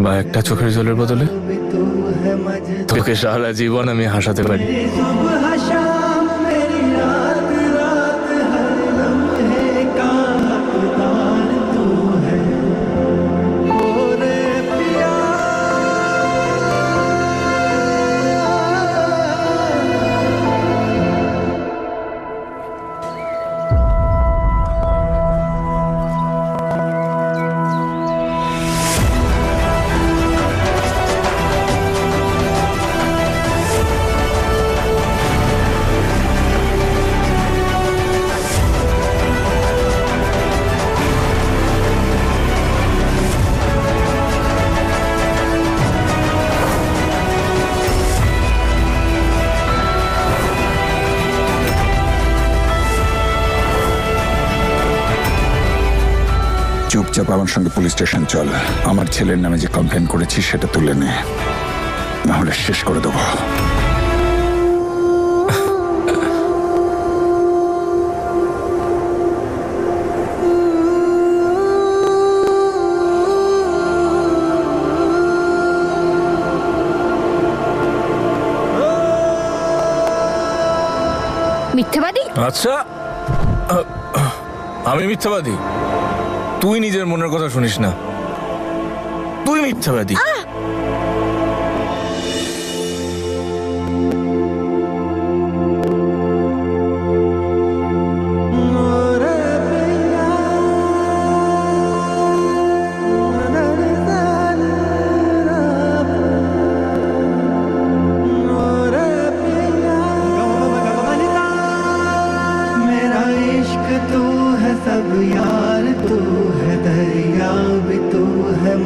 বা একটা চোখের জলের বদলে তোকে সারা জীবন আমি হাসাতে পারি। চুপচাপ আমার সঙ্গে পুলিশ স্টেশন চল। আমার ছেলের নামে যে কমপ্লেন করেছি সেটা তুলে নে, নাহলে শেষ করে দেবো। মিথ্যাবাদী? আচ্ছা, আমি মিথ্যাবাদী? তুই নিজের মনের কথা শুনিস না, তুই মিথ্যাবাদী।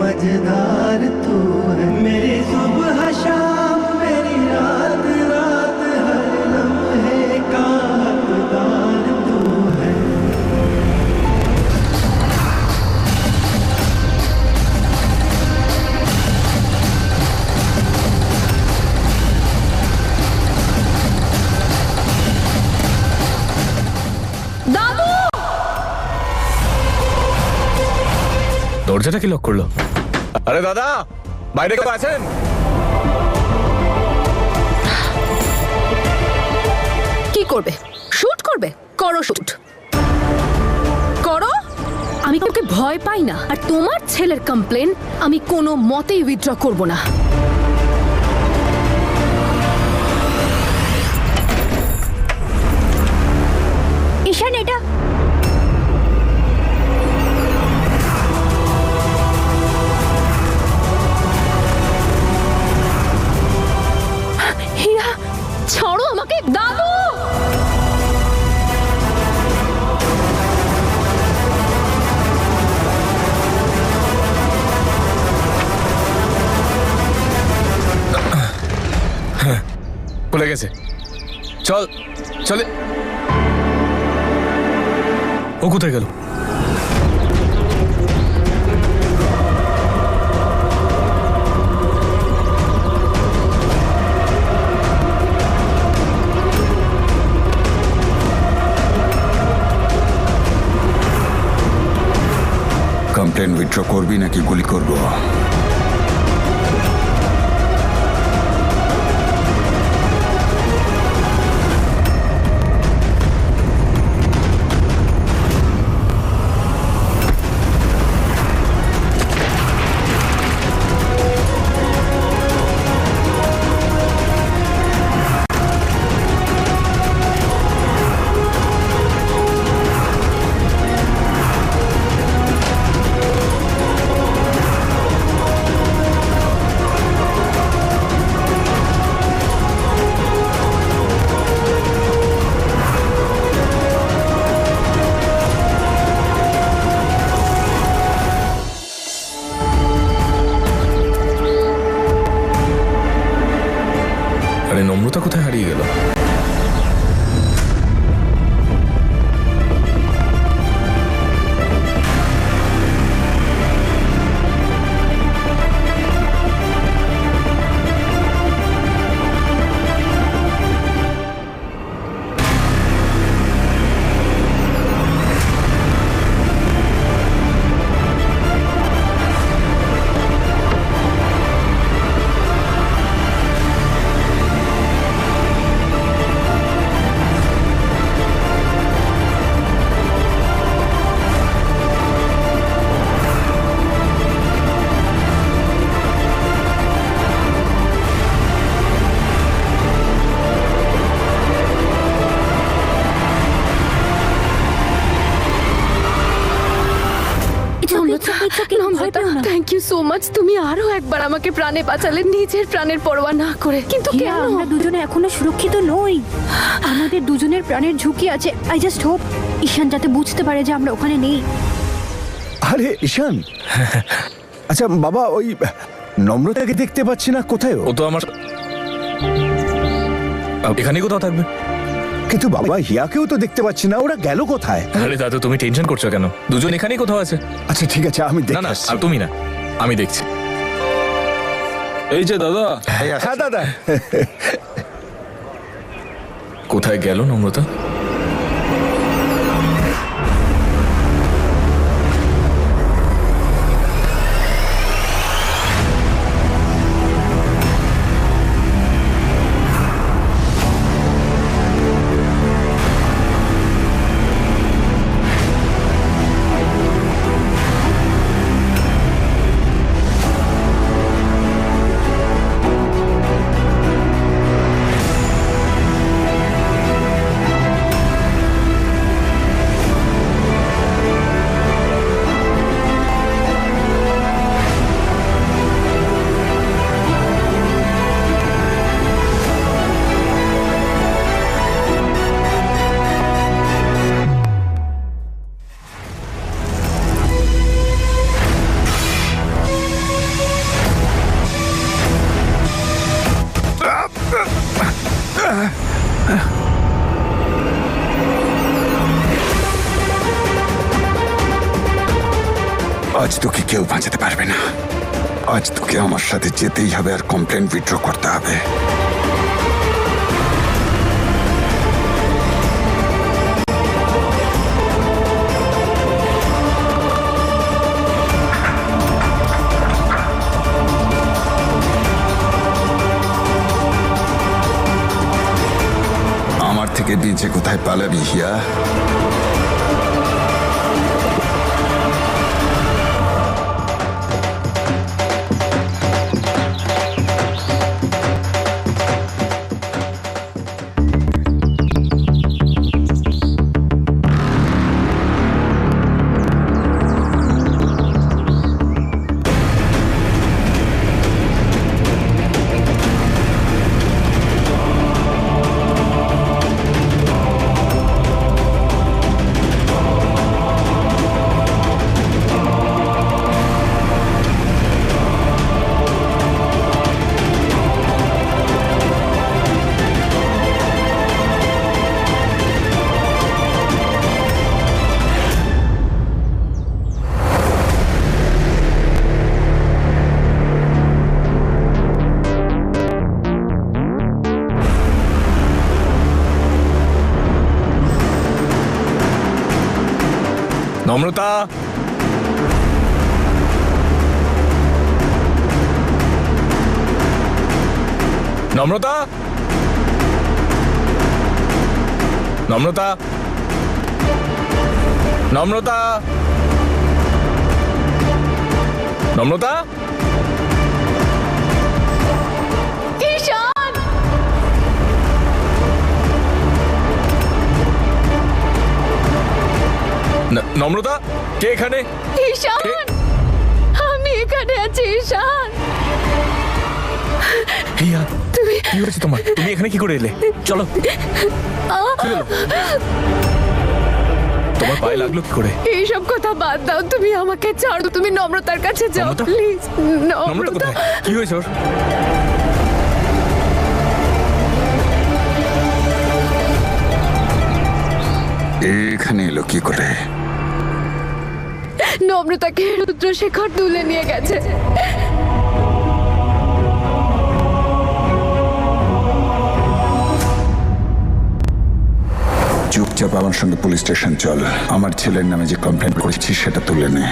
मजेदार तू है मेरी सुबह शाम मेरी रात रात हर लम्हे का हकदार तू है। দরজাটা কি লক করলো? আরে দাদা, বাইরে কেউ আছেন? কি করবে? শুট করবে? করো শুট করো। আমি তোকে ভয় পাই না, আর তোমার ছেলের কমপ্লেন আমি কোনো মতেই উইথড্র করব না। ঈশান, এটা হিয়া, ছাড়ো আমাকে। দাদু, ভুলে গেছে। চল চলে। ও কোথায় গেল? কমপ্লেন উইথড্র করবি নাকি গুলি করবো? মানে নম্রতা কোথায় হারিয়ে গেল? Thank you so much. তুমি আরো একবার আমাকে প্রাণে বাঁচালে, নিজের প্রাণের পরোয়া না করে। কিন্তু হিয়া, কেন? আমরা দুজনে এখনো সুরক্ষিত নই। আমাদের দুজনের প্রাণের ঝুঁকি আছে। আই জাস্ট হোপ ঈশান যাতে বুঝতে পারে যে আমরা ওখানে নেই। আরে ঈশান, আচ্ছা বাবা, ওই নম্রতাকে দেখতে পাচ্ছি না, কোথায় ও? ও তো আমার এখানেই কোথাও থাকবে। কিন্তু বাবা, হিয়াকেও তো দেখতে পাচ্ছি না, ওরা গেল কোথায়? আরে দাদু, তুমি টেনশন করছো কেন? দুজন এখানেই কোথাও আছে। আচ্ছা ঠিক আছে, আমি না দেখে না, আসছি। আর তুমি না, আমি দেখছি। এই যে দাদা। হ্যাঁ দাদা। কোথায় গেল নম্রতা? আজ তোকে কেউ বাঁচাতে পারবে না। আজ তোকে আমার সাথে যেতেই হবে, আর কমপ্লেন উইথড্র করতে হবে। আমার থেকে বেঁচে কোথায় পালাবি হিয়া? নম্রতা, নম্রতা, নম্রতা, নম্রতা, নম্রতা। ঈশান! নম্রতা, কে এখানে? ঈশান! আমি এখানে আছি ঈশান। হিয়া, কি হয়েছে তোমার? তুমি এখানে কি করে এলে? চলো, ফিরে এলো। তোমার পায়ে লাগলো কি করে? এইসব কথা বাদ দাও, তুমি আমাকে ছাড়ো। তুমি নম্রতার কাছে যাও নম্রতা? প্লিজ। নম্রতা নম্রতা, কোথায়? কি হয়েছে ওর? এখানে এলো কি করে? নম্রতাকে রুদ্রশেখর তুলে নিয়ে গেছে। চুপচাপ আমার সঙ্গে পুলিশ স্টেশন চল। আমার ছেলের নামে যে কমপ্লেন করেছিস সেটা তুলে নে।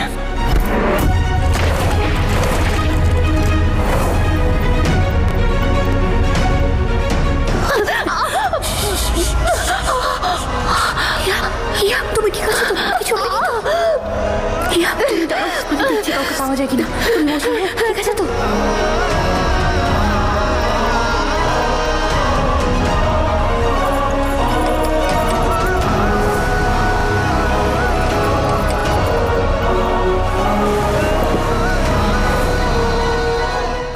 হিয়া, তুমি ঠিক আছো তো? কিছু হয়নি তো? হিয়া, তুমি দাঁড়াও, আমি দেখছি কাউকে পাওয়া যায় কিনা। তুমি বসো, হ্যাঁ? ঠিক আছে তো?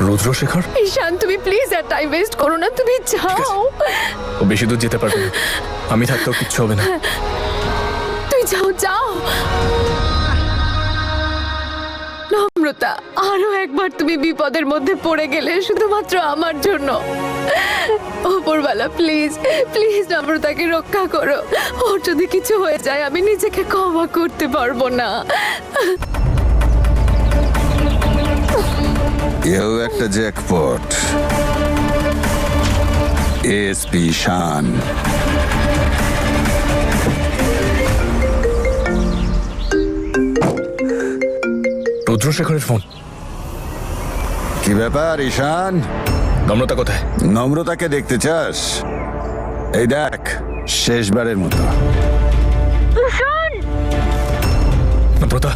রুদ্রশেখর? ঈশান, তুমি প্লিজ আর টাইম ওয়েস্ট করো না, তুমি যাও। ও বেশি দূর যেতে পারবে না। আমি থাকতেও কিচ্ছু হবে না। তুই যাও, যাও। নম্রতা, আরো একবার তুমি বিপদের মধ্যে পড়ে গেলে শুধুমাত্র আমার জন্য। ওপরওয়ালা প্লিজ প্লিজ নম্রতাকে রক্ষা করো। ওর যদি কিছু হয়ে যায় আমি নিজেকে ক্ষমা করতে পারবো না। এও একটা জ্যাকপট। এসপি শান। রুদ্রশেখরের ফোন। কি ব্যাপার ঈশান? নম্রতা কোথায়? নম্রতাকে দেখতে চাস? এই দেখ, শেষবারের মতো। নম্রতা,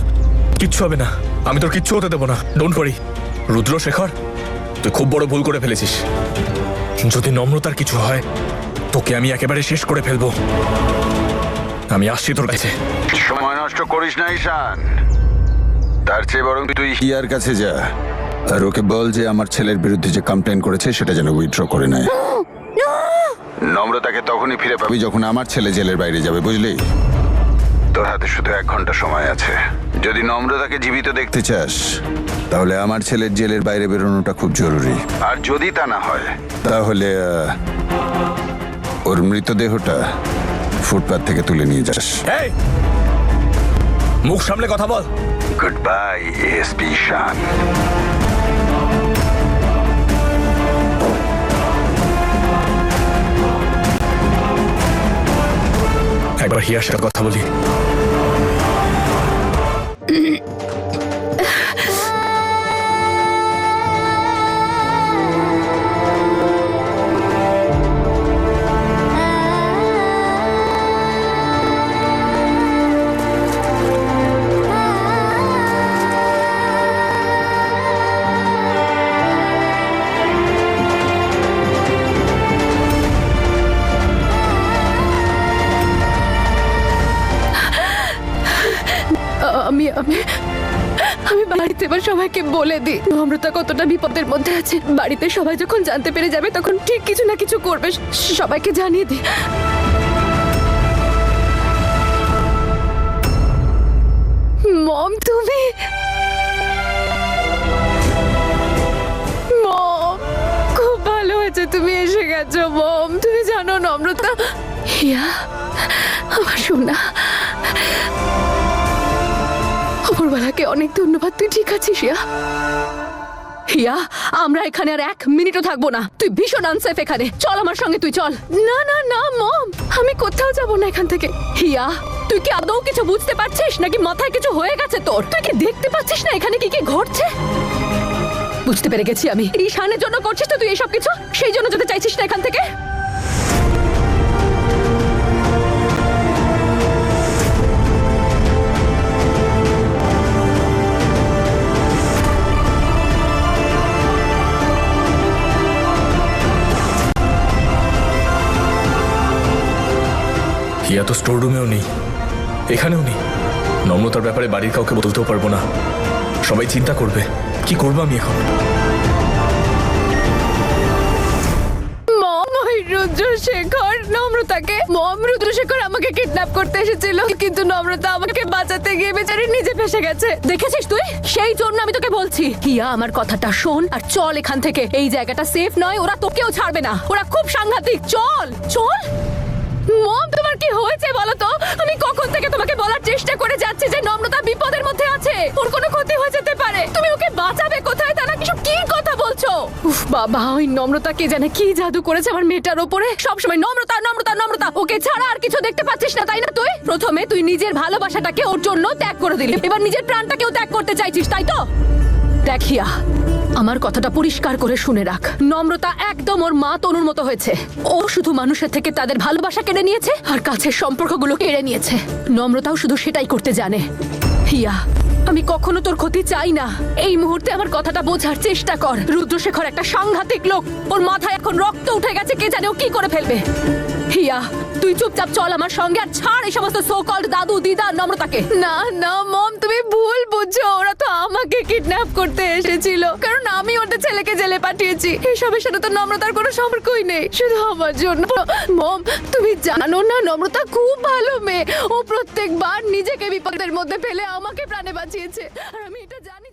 কিচ্ছু হবে না। আমি তোর কিচ্ছু হতে দেবো না। Don't worry. রুদ্রশেখর, তুই খুব বড় ভুল করে ফেলেছিস। যদি নম্রতার কিছু হয় তোকে আমি একেবারে শেষ করে ফেলবো। আমি আসছি তোর কাছে। সময় নষ্ট করিস না ঈশান। তার চেয়ে বরং তুই হিয়ার কাছে যা আর ওকে বল যে আমার ছেলের বিরুদ্ধে যে কমপ্লেন করেছে সেটা যেন উইথড্র করে নেয়। নম্রতাকে তখনই ফিরে পাবি যখন আমার ছেলে জেলের বাইরে যাবে, বুঝলি? তোর হাতে শুধু 1 ঘন্টা সময় আছে। যদি নম্রতাকে জীবিত দেখতে চাস তাহলে আমার ছেলের জেলের বাইরে বেরোনোটা খুব জরুরি। আর যদি তা না হয় তাহলে ওর মৃতদেহটা ফুটপাত থেকে তুলে নিয়ে যাস। এই, মুখ সামলে কথা বল। গুড বাই এসপি শান। একবার হিয়ার সাথে কথা বলি। আমি আমি আমি বাড়িতে এবার সবাইকে বলে দিই নম্রতা কতটা বিপদের মধ্যে আছে। বাড়িতে সবাই যখন জানতে পেরে যাবে তখন ঠিক কিছু না কিছু করবে। সবাইকে জানিয়ে দিই। মম, তুমি মম, খুব ভালো হয়েছে তুমি এসে গেছো মম। তুমি জানো নম্রতা, হিয়া আমার সোনা, ওপরওয়ালাকে অনেক ধন্যবাদ। তুই ঠিক আছিস হিয়া? হিয়া, আমরা এখানে আর 1 মিনিটও থাকবো না। তুই ভীষণ আনসেফ এখানে। চল আমার সঙ্গে, তুই চল। না না না মম, আমি কোথাও যাব না এখান থেকে। হিয়া, তুই কি আদৌ কিছু বুঝতে পারছিস নাকি মাথায় কিছু হয়ে গেছে তোর? তুই কি দেখতে পাচ্ছিস না এখানে কি কি ঘটছে? বুঝতে পেরে গেছি আমি। ঈশানের জন্য করছিস তো তুই এসব কিছু, সেই জন্য যেতে চাইছিস না এখান থেকে। হিয়া তো স্টোর রুমেও নেই, এখানেও নেই। নম্রতার ব্যাপারে বাড়ির কাউকে বলতেও পারবো না। সবাই চিন্তা করবে। কি করবো আমি এখন? মম, ওই রুদ্রশেখর নম্রতাকে, মম রুদ্রশেখর আমাকে কিডন্যাপ করতে এসেছিল, কিন্তু নম্রতা আমাকে বাঁচাতে গিয়ে বেচারি নিজে ফেসে গেছে। দেখেছিস তুই? সেই জন্য আমি তোকে বলছি হিয়া আমার কথাটা শোন আর চল এখান থেকে। এই জায়গাটা সেফ নয়, ওরা তোকেও ছাড়বে না। ওরা খুব সাংঘাতিক। চল চল। মম, তোমার কি হয়েছে বলো তো? আমি কখন থেকে তোমাকে বলার চেষ্টা করে যাচ্ছি যে নম্রতা বিপদের মধ্যে আছে, ওর কোনো ক্ষতি হয়ে যেতে পারে। তুমি ওকে বাঁচাবে কোথায়? তা না কিছু কি কথা বলছো? উফ বাবা, ওই নম্রতা কে জানে কি জাদু করেছে আমার মেয়েটার ওপরে। সবসময় নম্রতা নম্রতা নম্রতা, ওকে ছাড়া আর কিছু দেখতে পাচ্ছিস না তাই না? তুই প্রথমে তুই নিজের ভালোবাসাটাকে ওর জন্য ত্যাগ করে দিলি, এবার নিজের প্রাণটাকেও ত্যাগ করতে চাইছিস তাই তো? দেখিয়া, আমার কথাটা পরিষ্কার করে শুনে রাখ, নম্রতা একদম ওর মা তনুর মতো হয়েছে। ও শুধু মানুষের থেকে তাদের ভালোবাসা কেড়ে নিয়েছে আর কাছের সম্পর্কগুলো কেড়ে নিয়েছে। নম্রতাও শুধু সেটাই করতে জানে। হিয়া, আমি কখনো তোর ক্ষতি চাই না। এই মুহূর্তে আমার কথাটা বোঝার চেষ্টা কর। রুদ্রশেখর একটা সাংঘাতিক লোক, ওর মাথায় এখন রক্ত উঠে গেছে, কে জানে ও কি করে ফেলবে। হিয়া, তুই চুপচাপ চল আমার সঙ্গে আর ছাড় এই সমস্ত সো কল্ড দাদু দিদা নম্রতাকে। না না মম, তুমি ভুল বুঝছো, ওরা তো আমাকে কিডন্যাপ করতে এসেছিল, কারণ আমি ওদের ছেলেকে জেলে পাঠিয়েছি। এসবের সাথে তো নম্রতার কোনো সম্পর্কই নেই, শুধু আমার জন্য। মম, তুমি জানো না নম্রতা খুব ভালো মেয়ে, ও প্রত্যেকবার নিজেকে বিপদের মধ্যে ফেলে আমাকে প্রাণে বাঁচিয়েছে, আর আমি এটা জানি।